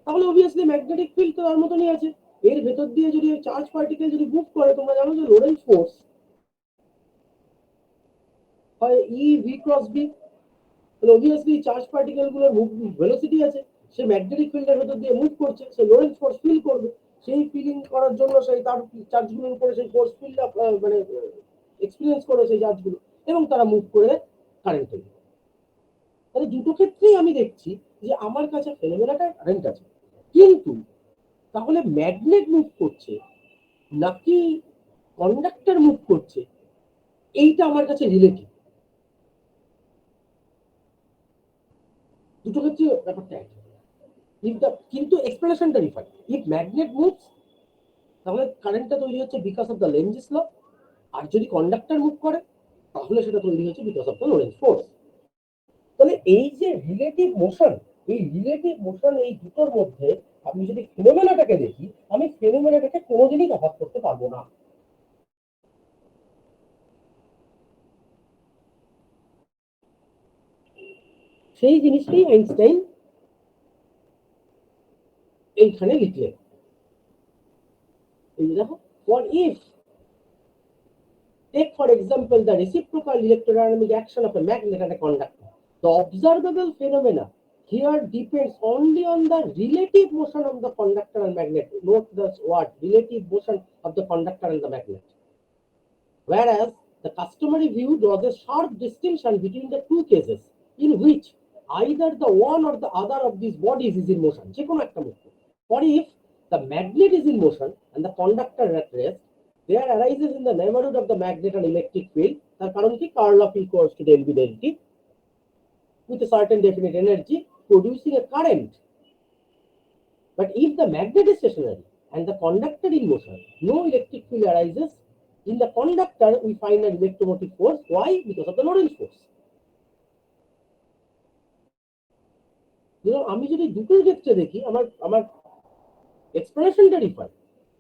তাহলে অবভিয়াসলি ম্যাগনেটিক ফিল্ড তো তার মতনই আছে। এর ভেতর দিয়ে যদি চার্জ পার্টিকেল যদি মুভ করে, তোমরা জানো যে লোরেন্টজ ফোর্স হয় ই ভি ক্রস বি, তাহলে অবভিয়াসলি চার্জ পার্টিকেল গুলোর ভেলোসিটি আছে, সে ম্যাগনেটিক ফিল্ডের ভেতর দিয়ে মুভ করছে, সে লোরেন্স ফোর্স ফিল করবে, সেই ফিলিং করার জন্য সেই তার চার্জগুলোর উপরে সেই ফোর্স ফিল্ড মানে এক্সপিরিয়েন্স করে সেই চার্জগুলো, এবং তারা মুভ করে কারেন্ট তৈরি করে। তাহলে দুটো ক্ষেত্রেই আমি দেখছি যে আমার কাছে ফেনোমেনাটা কারেন্ট আছে, কিন্তু তাহলে ম্যাগনেট মুভ করছে নাকি কন্ডাক্টর মুভ করছে, এইটা আমার কাছে রিলেটিভ। দুটো ক্ষেত্রে ব্যাপারটা একই, কিন্তু এক্সপ্লেনেশনটা ডিফারেন্ট। ইফ ম্যাগনেট মুভস, তাহলে কারেন্টটা তৈরি হচ্ছে বিকজ অফ দ্য লেনজিস ল, আর যদি কন্ডাক্টর মুভ করে তাহলে সেটা তৈরি হচ্ছে because of the Lawrence force. তাহলে এই যে রিলেটিভ মোশন, এই রিলেটিভ মোশন এই দুটোর মধ্যে আমি যদি ফেনোমেনাটাকে দেখি, আমি ফেনোমেনাটাকে কোনোদিনই তফাৎ করতে পারবো না। সেই জিনিসটাই আইনস্টাইন এইখানে লিখলেন। এই দেখো, what if, take for example the reciprocal electrodynamic action of a magnet and a conductor. The observable phenomena here depends only on the relative motion of the conductor and magnet. Note the word relative motion of the conductor and the magnet. Whereas the customary view draws a sharp distinction between the two cases in which either the one or the other of these bodies is in motion. What if the magnet is in motion and the conductor at rest? There arises in the neighborhood of the magnet an electric field. The current curl of equals to del B del T with a certain definite energy, producing a current. But if the magnet is stationary and the conductor in motion, no electric field arises. In the conductor, we find an electromotive force. Why? Because of the Lorentz force. আমি যদি দুটোর ক্ষেত্রে দেখি, আমার এক্সপ্রেশনটা different,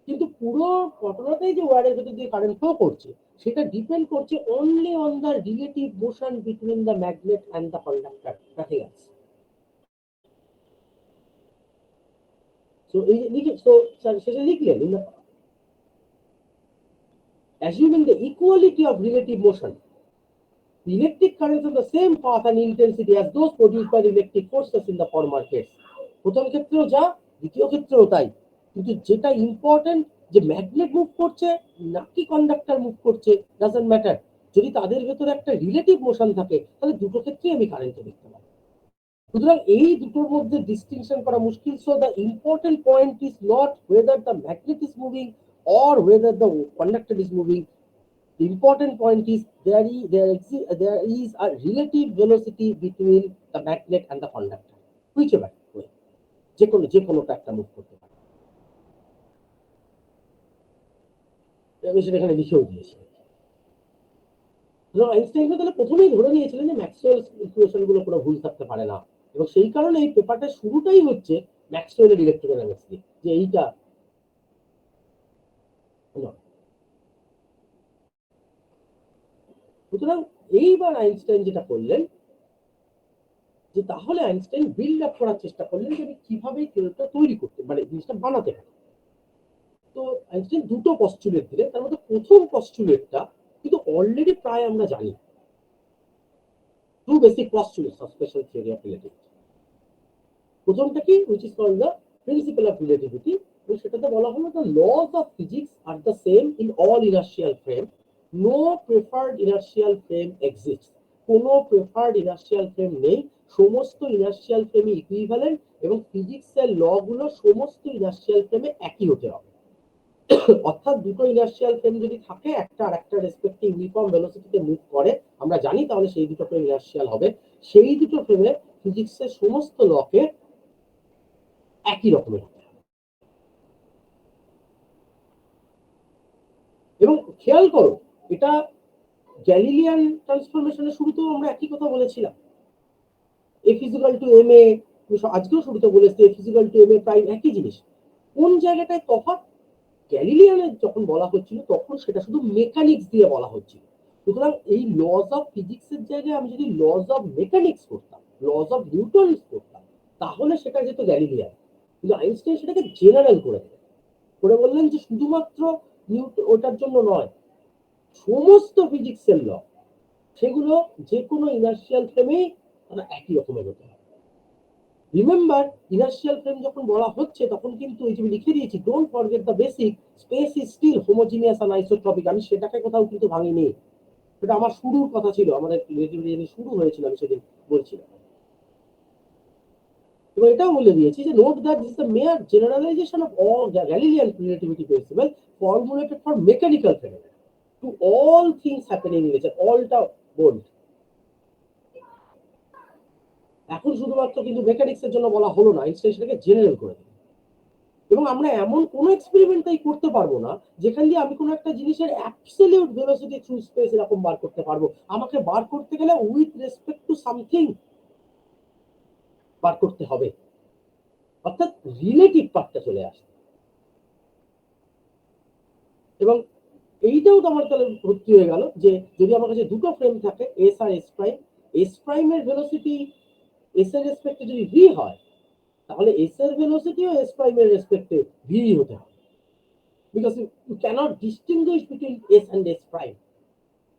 কিন্তু পুরো ঘটনাটাই যে ওয়্যারের ভেতর দিয়ে কারেন্ট ফ্লো করছে, সেটা ডিপেন্ড করছে only on the relative motion between the magnet and the conductor, nothing else. So এই লিখে, সো শেষে লিখলেন, assuming the equality of relative motion, the electric currents on the same path and intensity as those produced by the electric forces in the former case. প্রথম ক্ষেত্রেও যা, দ্বিতীয় ক্ষেত্রেও তাই, কিন্তু যেটা ইম্পর্টেন্ট যে ম্যাগনেট মুভ করছে নাকি কন্ডাক্টর মুভ করছে ডাজন্ট ম্যাটার। যদি তাদের ভেতরে একটা রিলেটিভ মোশন থাকে, তাহলে দুটো ক্ষেত্রেই আমি কারেন্ট দেখতে পাবো। সুতরাং এই দুটোর মধ্যে ডিস্টিংশন করা মুশকিল। So the important point is not whether the magnet is moving or whether the conductor is moving. The important point is there is a relative velocity between the magnet and the conductor, whichever way, যে কোনোটা একটা move করতে পারে। আমি সেটা এখানে লিখেও দিয়েছি। আইনস্টাইন তাহলে প্রথমেই ধরে নিয়েছিলেন যে ম্যাক্সওয়েল ইকুয়েশন গুলো কোনো ভুল থাকতে পারে না, এবং সেই কারণে এই পেপারটা শুরুটাই হচ্ছে ম্যাক্সওয়েলের ইলেকট্রোডাইনামিক্স দিয়ে, যে এইটা সুতরাং এইবার আইনস্টাইন যেটা করলেন, যে তাহলে আইনস্টাইন বিল্ড আপ করার চেষ্টা করলেন যে আমি কিভাবে কেউটা তৈরি করতে, মানে জিনিসটা বানাতে পারি। তো আইনস্টাইন দুটো পস্টুলেট দিলেন। তার মধ্যে প্রথম পস্টুলেটটা কিন্তু অলরেডি প্রায় আমরা জানি, two basic postulates of special theory of relativity. প্রথমটা কি, which is called the principle of relativity, এবং সেটাতে বলা হলো the laws of physics are the same in all inertial frame, no preferred inertial frame exists. কোনো preferred inertial frame নেই, সমস্ত inertial ফ্রেমে ইকুইভ্যালেন্ট, এবং ফিজিক্সের ল গুলো সমস্ত ইনার্শিয়াল ফ্রেমে একই হতে হবে। অর্থাৎ দুটো ইনার্শিয়াল ফ্রেম যদি থাকে, একটা আর একটা রেসপেক্টিভ ইউনিফর্ম ভেলোসিটিতে মুভ করে, আমরা জানি, তাহলে সেই দুটো ফ্রেম ইনার্শিয়াল হবে। সেই দুটো ফ্রেমে ফিজিক্সের সমস্ত লকে একই রকমের হবে। এবং খেয়াল করো, এটা গ্যালিলিয়ান ট্রান্সফরমেশনের শুরুতেও আমরা একই কথা বলেছিলাম, a physical two M A, আজকেও শুরুতে বলেছি a physical two M A prime একই জিনিস। কোন জায়গাটায় তফাৎ, গ্যালিলিয়ানের যখন বলা হচ্ছিল তখন সেটা শুধু মেকানিক্স দিয়ে বলা হচ্ছিল। সুতরাং এই লজ অফ ফিজিক্সের জায়গায় আমি যদি লজ অফ মেকানিক্স করতাম, লজ অফ নিউটনস করতাম, তাহলে সেটা যেত গ্যালিলিয়ান। কিন্তু আইনস্টাইন সেটাকে জেনারেল করে দিলেন, করে বললেন যে শুধুমাত্র ওটার জন্য নয়, সমস্ত ফিজিক্সের ল সেগুলো যে কোনো ইনার্শিয়াল ফ্রেমেই তারা একই রকমের হতে হবে। রিমেম্বার ইনার্শিয়াল ফ্রেম যখন বলা হচ্ছে তখন কিন্তু এই যে লিখে দিয়েছি, don't forget the basic, space is still homogeneous and isotropic. আমি সেটাকে কোথাও কিন্তু ভাঙিনি, সেটা আমার শুরুর কথা ছিল, আমাদের রিলেটিভিটি শুরু হয়েছিল, আমি সেদিন বলছিলাম। এবং এটাও বলে দিয়েছি যে note that this the mere generalisation of all Galilean relativity principle formulated for mechanical phenomena to all things happening in nature. অলটা বোল্ড। এখন শুধুমাত্র কিন্তু মেকানিক্সের জন্য বলা হলো না, আইনস্টাইন সেটাকে জেনারেল করে দিল। এবং আমরা এমন কোনো এক্সপেরিমেন্টই করতে পারবো না যেখান দিয়ে আমি কোনো একটা জিনিসের অ্যাবসলিউট ভেলোসিটি থ্রু স্পেস এরকম বার করতে পারবো। আমাকে বার করতে গেলে উইথ রেসপেক্ট টু সামথিং বার করতে হবে, অর্থাৎ রিলেটিভ পার্টটা চলে আসে। এবং এইটাও তো আমার তাহলে ভর্তি হয়ে গেল যে যদি আমার কাছে দুটো ফ্রেম থাকে এস আর এস প্রাইমের ভেলোসিটি এস এর রেসপেক্টে যদি ভি হয়, তাহলে এস এর ভেলোসিটিও এস প্রাইমের রেসপেক্টে ভি হতে হবে, because you can't distinguish between S and S prime.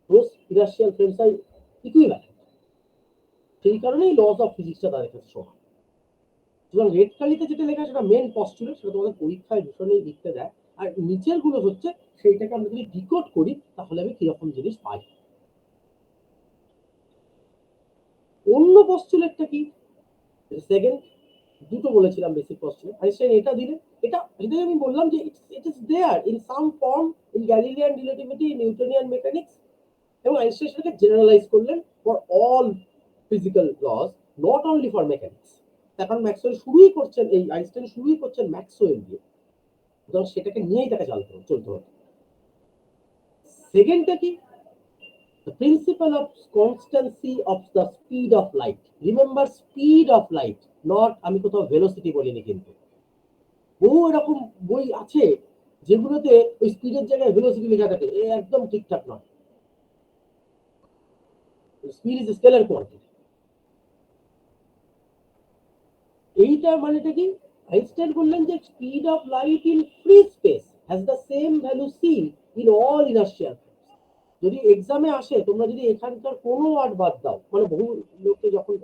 those inertial frames are equivalent। সেই কারণেই লস অফ ফিজিক্সটা তাদের কাছে সমান। সুতরাং রেড কালিতে যেটা লেখা সেটা মেন পস্টুলেট, সেটা তোমাদের পরীক্ষায় ভীষণই লিখতে দেয়। আর নিচের গুলো হচ্ছে সেইটাকে আমরা যদি ডিকোড করি তাহলে আমি কিরকম জিনিস পাই। অন্য পস্টুলেটটা কি? সেকেন্ড দুটো বলেছিলাম বেসিক পস্টুলেট। আইনস্টাইন এটা দিলে, এটাই আমি বললাম যে it is there in some form in Galilean relativity, Newtonian mechanics. এবং আইনস্টাইন সেটাকে জেনারেলাইজ করলেন for all physical laws, not only for mechanics. এখন ম্যাক্সওয়েল শুরুই করছেন, এই আইনস্টাইন শুরুই করছেন ম্যাক্সওয়েল দিয়ে, সুতরাং সেটাকে নিয়েই তাকে চলতে হবে। সেকেন্ডটা কি? The principle of constancy of the speed of light. Remember speed of light, not আমি কোথাও ভেলোসিটি বলিনি কিন্তু। বহু এরকম বই আছে যেগুলোতে ওই স্পিডের জায়গায় ভেলোসিটি লেখা থাকে, এ একদম ঠিকঠাক নয়। Speed is scalar quantity. এইটা মানেটা কি? আইনস্টাইন বললেন যে speed of light in free space has the same value c in all inertial. যদি এক্সামে আসে, তোমরা যদি এখানকার কোনো ওয়ার্ড বাদ দাও, মানে বহু লোককে যখন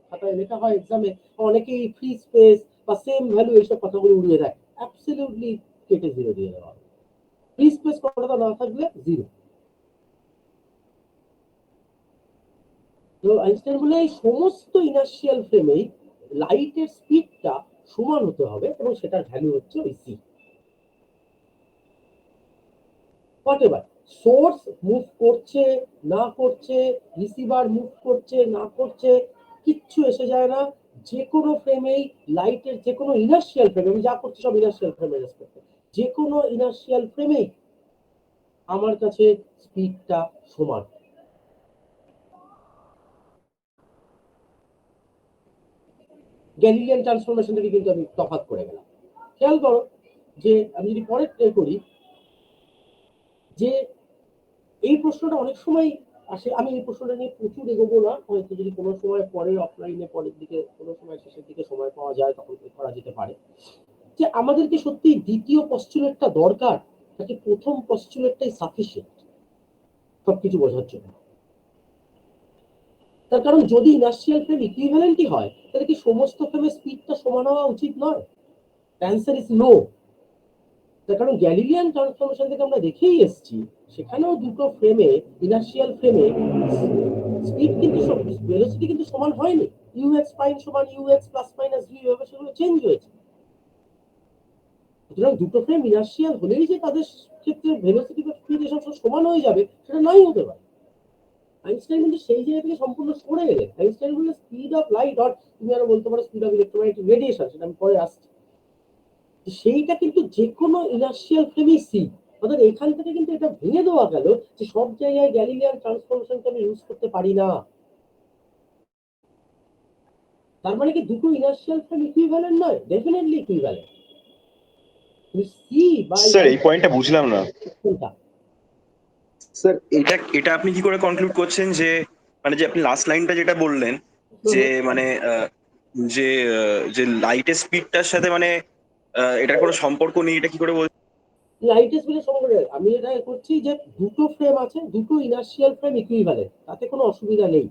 খাতায় লেখা হয় এক্সামে, অনেকেই ফ্রি স্পেস বা সেম ভ্যালু এইসব কথাগুলো উড়িয়ে দেয়, অ্যাবসলিউটলি কেটে জিরো দিয়ে দেওয়া হবে। ফ্রি স্পেস কথাটা না থাকলে জিরো। তো আইনস্টাইন বলে এই সমস্ত ইনার্শিয়াল ফ্রেমেই লাইটের স্পিডটা সমান হতে হবে এবং সেটার ভ্যালু হচ্ছে ওই সি। হোয়াটএভার সোর্স মুভ করছে না করছে, রিসিভার মুভ করছে না করছে, কিচ্ছু এসে যায় না। যে কোনো ফ্রেমেই লাইটের যে কোনো ইনার্শিয়াল ফ্রেমে, আমি যা করছি সব ইনার্শিয়াল ফ্রেমের রেসপেক্টে, যে কোনো ইনার্শিয়াল ফ্রেমেই আমার কাছে স্পিডটা সমান। গ্যালিলিয়ান ট্রান্সফরমেশন থেকে কিন্তু আমি তফাৎ করে গেলাম। খেয়াল করো যে আমি যদি পরে করি, যে এই প্রশ্নটা অনেক সময় আসে, আমি এই প্রশ্নটা নিয়ে প্রচুর এগোবো না, হয়তো যদি কোনো সময় পরে অফলাইনে পরের দিকে কোনো সময় শেষের দিকে সময় পাওয়া যায় তখন করা যেতে পারে, যে আমাদেরকে সত্যি দ্বিতীয় পস্টুলেটটা দরকার নাকি প্রথম পস্টুলেটটাই সাফিসিয়েন্ট সবকিছু বোঝার জন্য। তার কারণ যদি ইনার্শিয়াল ফ্রেম ইকুইভ্যালেন্টই হয় তাহলে কি সমস্ত ফ্রেমের স্পিডটা সমান হওয়া উচিত নয়? Answer is no. তার কারণ গ্যালিলিয়ান ট্রান্সফরমেশন থেকে আমরা দেখেই এসেছি, সেখানেও দুটো ফ্রেমে, ইনার্শিয়াল ফ্রেমে স্পিড কিন্তু ভেলোসিটি কিন্তু সমান হয়নি। ইউএক্স প্রাইম সমান ইউএক্স প্লাস মাইনাস ভি, এভাবে সেগুলো চেঞ্জ হয়েছে। সুতরাং দুটো ফ্রেম ইনার্শিয়াল হলেই যে তাদের ক্ষেত্রে ভেলোসিটি বা স্পিড এসব সমান হয়ে যাবে সেটা নাই হতে পারে। আইনস্টাইন কিন্তু সেই জায়গা থেকে সম্পূর্ণ সরে গেলেন। আইনস্টাইন বললেন স্পিড অফ লাইট, অর তুমি আরো বলতে পারো স্পিড অফ ইলেকট্রোম্যাগনেটিক রেডিয়েশন, সেটা আমি পরে আসছি, সেইটা কিন্তু যে কোনো ইনার্শিয়াল ফ্রেমই সি। অর্থাৎ এখান থেকে কিন্তু এটা ভেঙে দেওয়া গেল যে সব জায়গায় গ্যালিলিয়ান ট্রান্সফরমেশনকে আমি ইউজ করতে পারি না। তার মানে কি দুটো ইনার্শিয়াল ফ্রেম ইকুইভ্যালেন্ট নয়? Definitely equivalent. C by sir এই পয়েন্টটা বুঝলাম না। কোনটা? স্যার এটা এটা আপনি কি করে কনক্লুড করছেন যে মানে যে আপনি লাস্ট লাইনটা যেটা বললেন যে মানে যে যে লাইটের স্পিডটার সাথে মানে এটার কোনো সম্পর্ক নেই, এটা কি করে বলছেন? লাইটের স্পিডের সম্পর্কে আমি এটা করছি যে দুটো ফ্রেম আছে, দুটো ইনার্শিয়াল ফ্রেম ইকুইভ্যালেন্ট, তাতে কোনো অসুবিধা নেই।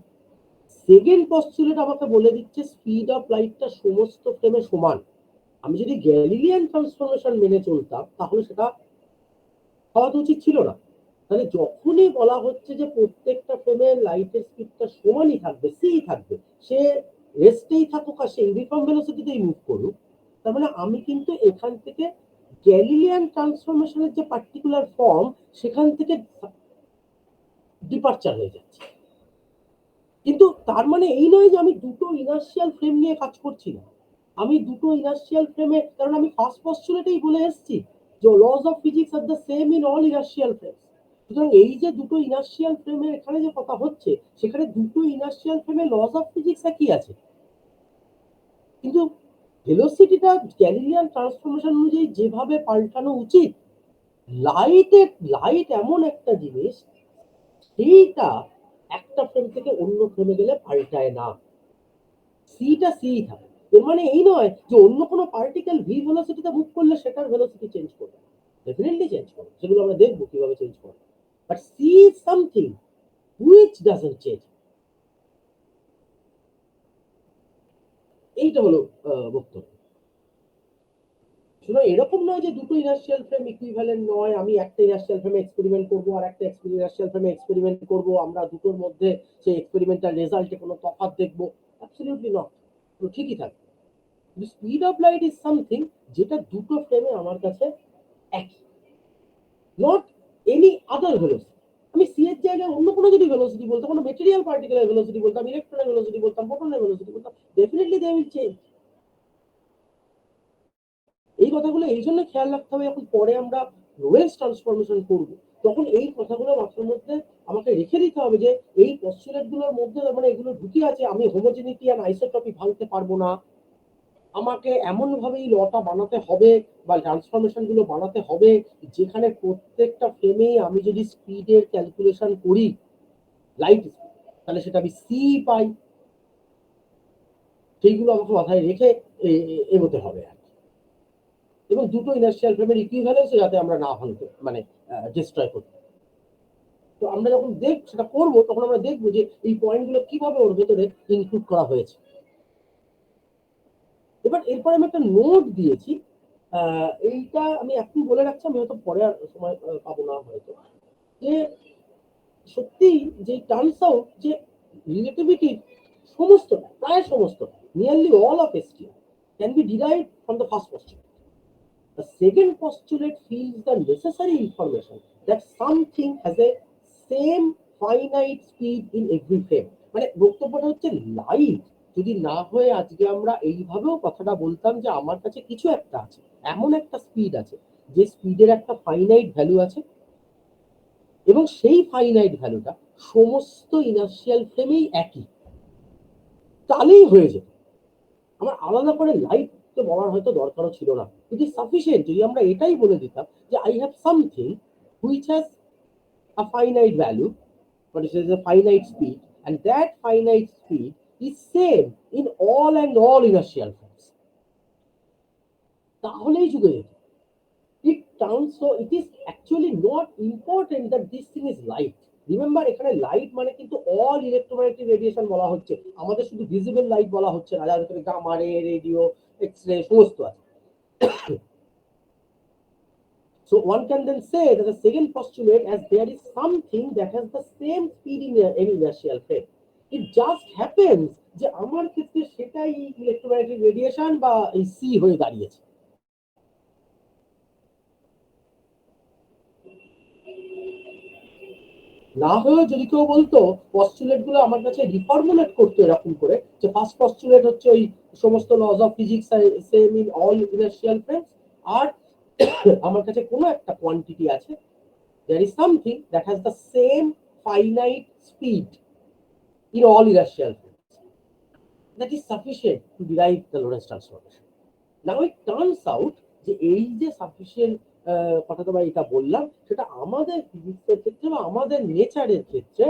সেকেন্ড পস্টুলেট আমাকে বলে দিচ্ছে স্পিড অফ লাইটটা সমস্ত ফ্রেমে সমান। আমি যদি গ্যালিলিয়ান ট্রান্সফরমেশন মেনে চলতাম তাহলে সেটা হওয়া তো উচিত ছিল না। তাহলে যখনই বলা হচ্ছে যে প্রত্যেকটা ফ্রেমে লাইটের স্পিডটা সমানই থাকবে, সি থাকবে, সে রেস্টেই থাকুক আর সে ইউনিফর্ম ভেলোসিটিতেই মুভ করুক, তার মানে আমি কিন্তু এখান থেকে গ্যালিলিয়ান ট্রান্সফরমেশনের যে পার্টিকুলার ফর্ম সেখান থেকে ডিপারচার হয়ে যাচ্ছে। কিন্তু তার মানে এই নয় যে আমি দুটো ইনার্শিয়াল ফ্রেম নিয়ে কাজ করছি না। আমি দুটো ইনার্শিয়াল ফ্রেমে, কারণ আমি ফার্স্ট পস্টুলেটেই বলে এসেছি যে lodge of physics are the same in all inertial frames. সুতরাং এই যে দুটো ইনার্শিয়াল ফ্রেমের এখানে যে কথা হচ্ছে, সেখানে দুটো ইনার্শিয়াল ফ্রেমে লজ অফ ফিজিক্স একই আছে, কিন্তু ভেলোসিটিটা গ্যালিলিয়ান ট্রান্সফরমেশন অনুযায়ী যেভাবে পাল্টানো উচিত, লাইট এমন একটা জিনিস, সেইটা একটা ফ্রেম থেকে অন্য ফ্রেমে গেলে পাল্টায় না, সিটা সি থাকে। এর মানে এই নয় যে অন্য কোনো পার্টিকেল ভি ভেলোসিটিতে মুভ করলে সেটার ভেলোসিটি চেঞ্জ করবে, ডেফিনেটলি চেঞ্জ করবে, সেগুলো আমরা দেখবো কিভাবে চেঞ্জ করবে, but c is something which doesn't change. এইটা হলো বক্তব্য। শুধু এরকম নয় যে দুটো ইনার্শিয়াল ফ্রেম ইকুইভ্যালেন্ট নয়, আমি একটা ইনার্শিয়াল ফ্রেমে এক্সপেরিমেন্ট করবো আর একটা ইনার্শিয়াল ফ্রেমে এক্সপেরিমেন্ট করবো, আমরা দুটোর মধ্যে সেই এক্সপেরিমেন্টাল রেজাল্টে কোনো তফাৎ দেখবো, অ্যাবসলিউটলি নট, ঠিকই থাকবে। Speed of light is something যেটা দুটো ফ্রেমে আমার কাছে একই, নট এনি আদার ভেলোসিটি। আমি সি এর জায়গায় অন্য কোনো যদি ভেলোসিটি বলতাম, কোনো মেটেরিয়াল পার্টিকেলের ভেলোসিটি বলতাম, ইলেকট্রনের ভেলোসিটি বলতাম, প্রোটনের ভেলোসিটি বলতাম, ডেফিনেটলি দে উইল চেঞ্জ। এই কথাগুলো এই জন্য খেয়াল রাখতে হবে, যখন পরে আমরা লোয়েস্ট ট্রান্সফরমেশন করবো তখন এই কথাগুলো মাথার মধ্যে আমাকে রেখে দিতে হবে যে এই পস্টুলেট গুলোর মধ্যে মানে এগুলো ঢুকে আছে, আমি হোমোজেনিটি আর আইসোট্রপি ভাঙতে পারবো না, আমাকে এমন ভাবে এই লটা বানাতে হবে বা ট্রান্সফরমেশন গুলো বানাতে হবে যেখানে প্রত্যেকটা ফ্রেমেই আমি যদি স্পিডের ক্যালকুলেশন করি লাইট স্পিড, তাহলে সেটা আমি সি পাই। সেইগুলো আমাকে মাথায় রেখে এগোতে হবে আর কি। এবং দুটো ইনার্শিয়াল ফ্রেমের ইকুইভ্যালেন্স যাতে আমরা না ভাঙতে মানে ডিস্ট্রয় করতে। তো আমরা যখন সেটা করবো তখন আমরা দেখবো যে এই পয়েন্টগুলো কিভাবে ওর ভেতরে ইনক্লুড করা হয়েছে। এবার এরপর আমি একটা নোট দিয়েছি, এইটা আমি এখন বলে রাখছি, আমি হয়তো পরে আর সময় পাবো না হয়তো, যে সত্যি যে টার্নস আউট যে রিলেটিভিটি সমস্তটা, প্রায় সমস্তটা, nearly all of STM can be derived from the first postulate. The second postulate feels the necessary information that something has a same finite speed in every frame. মানে বক্তব্যটা হচ্ছে light যদি না হয়ে আজকে আমরা এইভাবেও কথাটা বলতাম যে আমার কাছে কিছু একটা আছে, এমন একটা স্পিড আছে যে স্পিডের একটা ফাইনাইট ভ্যালু আছে এবং সেই ফাইনাইট ভ্যালুটা সমস্ত ইনার্শিয়াল ফ্রেমেই একই, তাহলেই হয়ে যেত। আমার আলাদা করে লাইট তো বলার হয়তো দরকারও ছিল না, ইট ইজ সাফিসিয়েন্ট যদি আমরা এটাই বলে দিতাম যে I have something which has a finite value, but it is a finite speed, and that finite speed is same in all inertial frames. তাহলেই যুগে যেত। It turns so it is actually not important that this thing is light. Remember এখানে light মানে কিন্তু all electromagnetic radiation বলা হচ্ছে, আমাদের শুধু ভিজিবল লাইট বলা হচ্ছে না, যার ভিতরে গামা রে, রেডিও, এক্স-রে সমস্ত আছে। So one can then say that the second postulate, as there is something that has the same speed in any inertial frame, it just happens যে আমার ক্ষেত্রে সেটাই ইলেকট্রোম্যাগনেটিক রেডিয়েশন বা এই সি হয়ে দাঁড়িয়েছে। না হয়েও যদি কেউ বলতো পস্টুলেট গুলো আমার কাছে রিফর্মুলেট করতো এরকম করে যে ফার্স্ট পস্টুলেট হচ্ছে ওই সমস্ত laws of physics same in all inertial frames, আর আমার কাছে কোনো একটা কোয়ান্টিটি আছে, there is something that has the same finite speed in all inertial frames, that is sufficient to derive the Lorentz transformation. Now it turns out যে এই যে sufficient কথাটা বা এটা বললাম, সেটা আমাদের ফিজিক্সের ক্ষেত্রে বা আমাদের নেচারের ক্ষেত্রে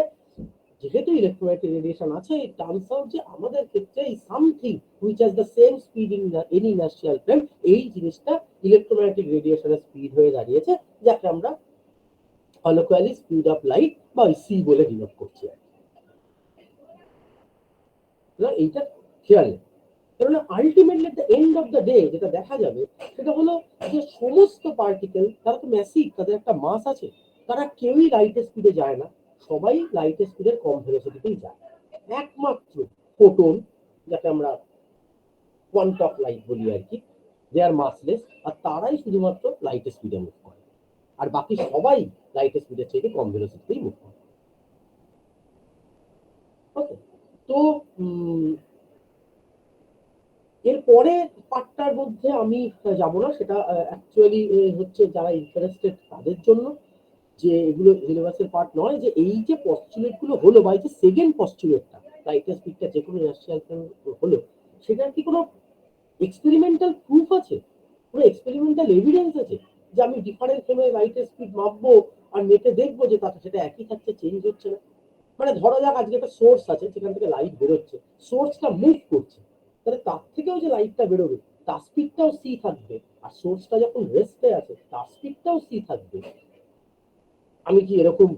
যেহেতু ইলেকট্রোম্যাগনেটিক রেডিয়েশন আছে, এই টার্মস আউট যে আমাদের ক্ষেত্রে এই something which has the same speed in any inertial frame, এই জিনিসটা ইলেকট্রোম্যাগনেটিক রেডিয়েশনের স্পিড হয়ে দাঁড়িয়েছে, যাকে আমরা colloquially স্পিড অফ লাইট বা সি বলে ডিনোট করছি। এইটা খেয়াল নেই। কারণ ultimately at the end of the day যেটা দেখা যাবে সেটা হলো যে সমস্ত পার্টিকেল তারা তো ম্যাসিভ, তাদের একটা মাস আছে, তারা কেউই লাইটের স্পিডে যায় না, সবাই লাইটের স্পিডের কম ভেলোসিটিতেই যায়। একমাত্র ফোটন, যাকে আমরা কোয়ান্টাম অফ লাইট বলি আর কি, দে আর মাসলেস, আর তারাই শুধুমাত্র লাইটের স্পিডে মুভ করে, আর বাকি সবাই লাইটের স্পিডের চাইতে কম ভেলোসিটিতেই মুভ করে। ওকে, তো এরপরে পার্টটার মধ্যে আমি যাব না, সেটা অ্যাকচুয়ালি হচ্ছে যারা ইন্টারেস্টেড তাদের জন্য, যে এগুলো সিলেবাসের পার্ট নয়। যে এই যে পস্টুলেট গুলো হলো বা এই যে সেকেন্ড পস্টুলেটটা লাইটের স্পিডটা যে কোনো ইনার্শিয়াল হলো, সেটার কি কোনো এক্সপেরিমেন্টাল প্রুফ আছে, কোনো এক্সপেরিমেন্টাল এভিডেন্স আছে যে আমি ডিফারেন্ট ফ্রেমে লাইটের স্পিড মাপবো আর মেপে দেখবো যে তাতে সেটা একই থাকছে, চেঞ্জ হচ্ছে না? মানে ধরা যাক আজকে একটা সোর্স আছে যেখান থেকে লাইট বেরোচ্ছে, সোর্সটা মুভ করছে, তাহলে তার থেকেও যে লাইটটা বেরোবে তার স্পিডটাও সি থাকবে, আর সোর্সটা যখন রেস্টে আছে তার স্পিডটাও সি থাকবে। আমি কি এরকম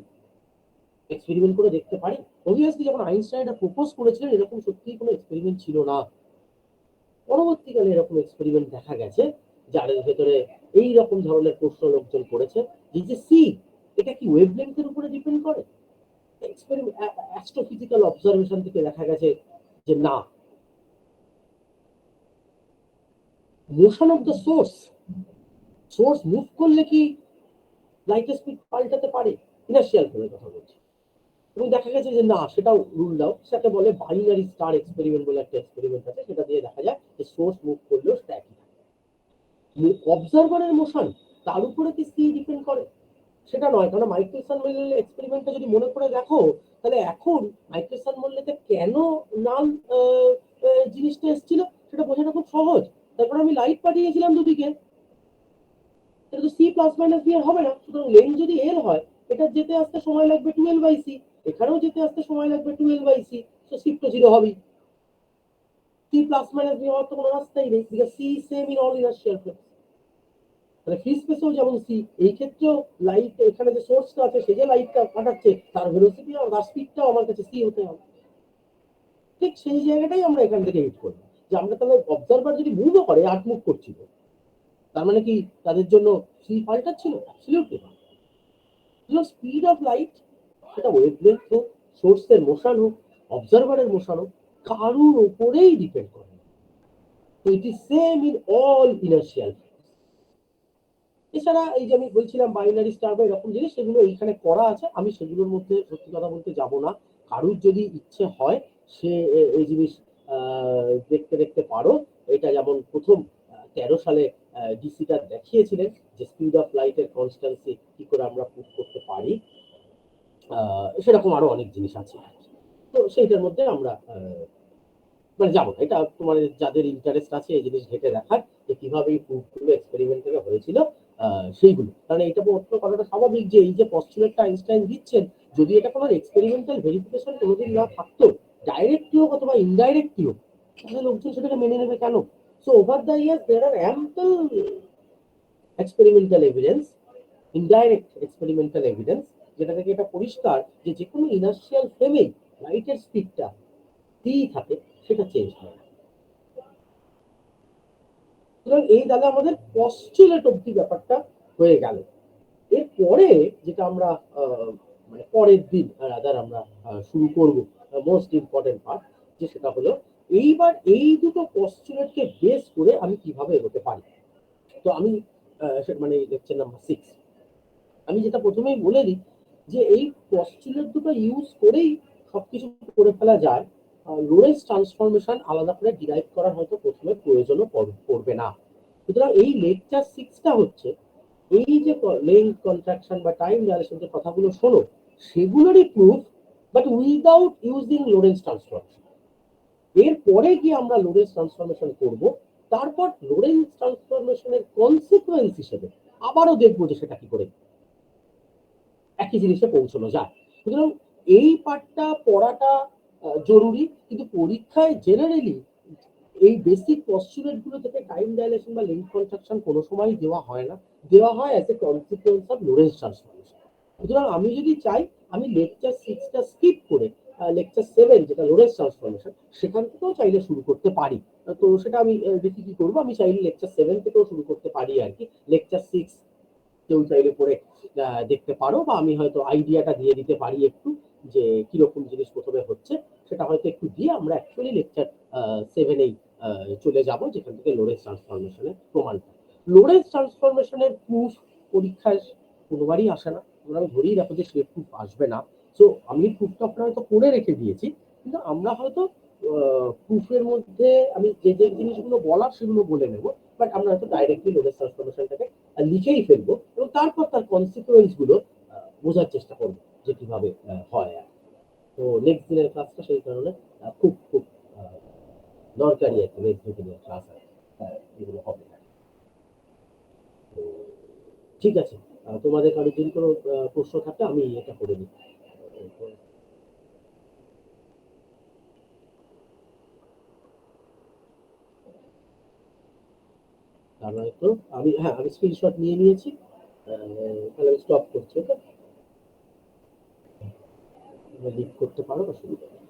এক্সপেরিমেন্ট করে দেখতে পারি? অবভিয়াসলি যখন আইনস্টাইন এটা প্রপোজ করেছিলেন এরকম সত্যিই কোনো এক্সপেরিমেন্ট ছিল না। পরবর্তীকালে এরকম এক্সপেরিমেন্ট দেখা গেছে যার ভেতরে এই রকম ধরনের প্রশ্ন লোকজন করেছে, যে সি এটা কি ওয়েভলেন্থের উপরে ডিপেন্ড করে? অ্যাস্ট্রোফিজিক্যাল অবজারভেশন থেকে দেখা গেছে যে না, motion of the source, source move করলে কি লাইটের স্পিড পাল্টাতে পারে? ইনার্শিয়াল ফ্লোর কথা বলছি। এবং দেখা গেছে যে না, সেটাও রুল আউট। সেটাকে বলে বাইনারি স্টার এক্সপেরিমেন্ট বলে একটা এক্সপেরিমেন্ট আছে, সেটা দিয়ে দেখা যায় যে সোর্স মুভ করলেও সেটা একই থাকে। অবজারভারের মোশন, তার উপরে কি সি ডিপেন্ড করে? সেটা নয়, কারণ মাইকেলসন মল্লের এক্সপেরিমেন্টটা যদি মনে করে দেখো, তাহলে এখন মাইকেলসন মল্লেতে কেন নাল জিনিসটা এসেছিল সেটা বোঝাটা খুব সহজ। তারপর আমি লাইট পাঠিয়েছিলাম দুদিকে, এটা তো সি প্লাস মাইনাস দিয়ে হবে না। সুতরাং লেন্থ যদি এল হয়, এটা যেতে আসতে সময় লাগবে 12/c, এখানেও যেতে আসতে সময় লাগবে 12/c, তো শিফট তো জিরো হবেই। সি প্লাস মাইনাস দিয়ে হওয়ার তো কোনো রাস্তাই নেই, because c same in all inertial frames. মানে ফ্রি স্পেসেও যেমন সি, এই ক্ষেত্রেও লাইট এখানে যে সোর্সটা আছে সে যে লাইটটা পাঠাচ্ছে তার ভেলোসিটি আর তার স্পিডটাও আমার কাছে সি হতে হবে। ঠিক সেই জায়গাটাই আমরা এখান থেকে হিট করবো, যে আমরা তাহলে অবজারভার যদি মুভও করে, আর্ট মুভ করছিল, তার মানে কি তাদের জন্য সি পাল্টাচ্ছিল? অ্যাবসলিউটলি না। স্পিড অফ লাইট, সেটা ওয়েভলেন্থ হোক, সোর্সের মোশন হোক, অবজারভারের মোশন হোক, কারুর উপরেই ডিপেন্ড করে। তো it is same in all inertial. এছাড়া এই যে আমি বলছিলাম বাইনারি স্টার বা এরকম জিনিস, সেগুলো এইখানে করা আছে, আমি সেগুলোর মধ্যে সত্যি কথা বলতে যাব না। কারুর যদি ইচ্ছে হয় সে এই জিনিস দেখতে দেখতে পারো। এটা যেমন প্রথম 13 সালে ডিসিটা দেখিয়েছিলেন যে স্পিড অফ লাইটের কনস্ট্যান্সি কি করে আমরা প্রুভ করতে পারি। সেরকম আরো অনেক জিনিস আছে, তো সেইটার মধ্যে আমরা মানে যাবো না। এটা তোমার যাদের ইন্টারেস্ট আছে এই জিনিস ঘেটে দেখার যে কিভাবে এই প্রুফগুলো এক্সপেরিমেন্ট থেকে হয়েছিল, সেইগুলো, কারণ এটা প্রশ্ন করাটা স্বাভাবিক যে এই যে পস্টুলেটটা আইনস্টাইন দিচ্ছেন, যদি এটা কোনো এক্সপেরিমেন্টাল ভেরিফিকেশন কোনোদিন না থাকতো, ডাইরেক্টলি হোক অথবা ইনডাইরেক্টলি হোক, তাহলে লোকজন সেটাকে মেনে নেবে কেন? So over the years there are ample experimental evidence, indirect experimental evidence, যেটা থেকে এটা পরিষ্কার যে যে কোনো ইনার্শিয়াল ফ্রেমেই লাইটের স্পিডটা স্থির থাকে, সেটা চেঞ্জ হয় না। সুতরাং এই তাহলে আমাদের পস্টুলেট অব্দি ব্যাপারটা হয়ে গেল। এরপরে যেটা আমরা মানে পরের দিন রাদার আমরা শুরু করব, মোস্ট ইম্পর্টেন্ট পার্ট, যে সেটা হলো এইবার এই দুটো পস্টুলেটকে বেস করে আমি কিভাবে এগোতে পারি। তো আমি মানে লেকচার নাম্বার 6, আমি যেটা প্রথমেই বলে দিই যে এই পস্টুলেট দুটো ইউজ করেই সবকিছু করে ফেলা যায়। লোরেন্স ট্রান্সফরমেশন আলাদা করে ডিরাইভ করার হয়তো প্রথমে প্রয়োজনও পড়বে না। সুতরাং এই লেকচার 6টা হচ্ছে এই যে লেন্থ কন্ট্রাকশন বা টাইম ডাইলেশন যে কথাগুলো শোনো, সেগুলোরই proof, but without using Lorentz transformation. এরপরে গিয়ে আমরা লোরেন্স ট্রান্সফরমেশন করব, তারপর লোরেন্স ট্রান্সফরমেশনের কনসিকুয়েন্স হিসেবে আবারও দেখবো যে সেটা কি করে একই জিনিসে পৌঁছানো যায়। সুতরাং এই পার্টটা পড়াটা জরুরি, কিন্তু পরীক্ষায় জেনারেলি এই বেসিক পস্টুলেট গুলো থেকে টাইম ডাইলেশন বা লিঙ্ক কনস্ট্রাকশন কোনো সময় দেওয়া হয় না, দেওয়া হয় as a consequence of Lorentz transformation. সুতরাং আমি যদি চাই, আমি লেকচার 6টা স্কিপ করে লেকচার 7 যেটা লোরেন্স ট্রান্সফরমেশন, সেখান থেকেও চাইলে শুরু করতে পারি। তো সেটা আমি দেখি কি করবো, আমি চাইলে লেকচার 7 থেকেও শুরু করতে পারি আর কি। লেকচার 6 কেউ চাইলে পড়ে দেখতে পারো, বা আমি হয়তো আইডিয়াটা দিয়ে দিতে পারি একটু, যে কিরকম জিনিস প্রথমে হচ্ছে, সেটা হয়তো একটু দিয়ে আমরা অ্যাকচুয়ালি লেকচার 7-এই চলে যাব, যেখান থেকে লোরেন্স ট্রান্সফরমেশনের প্রমাণটা। লোরেন্স ট্রান্সফরমেশনের প্রুফ পরীক্ষায় কোনোবারই আসে না, তোমরা ধরেই রাখো যে সে প্রুফ আসবে না। সো আমি প্রুফটা আপনার হয়তো করে রেখে দিয়েছি, কিন্তু আমরা হয়তো প্রুফের মধ্যে আমি যে যে জিনিসগুলো বলার সেগুলো বলে নেব, বাট আমরা হয়তো ডাইরেক্টলি লোরেন্স ট্রান্সফরমেশনটাকে লিখেই ফেলবো, এবং তারপর তার কনসিকুয়েন্স গুলো বোঝার চেষ্টা করবো যে কিভাবে হয় আর কি। তো নেক্সট দিনের ক্লাসটা সেই কারণে খুব খুব আহ, দরকারি আর কি। নেক্সট দিনের ক্লাস এগুলো হবে আর কি। তো ঠিক আছে, তোমাদের কারো যদি কোনো প্রশ্ন থাকে আমি এটা করে দিই। তারপরে তো আমি স্ক্রিনশট নিয়ে নিয়েছি। তাহলে স্টপ করছি, ওকে? লিক করতে পারো, অসুবিধা নেই।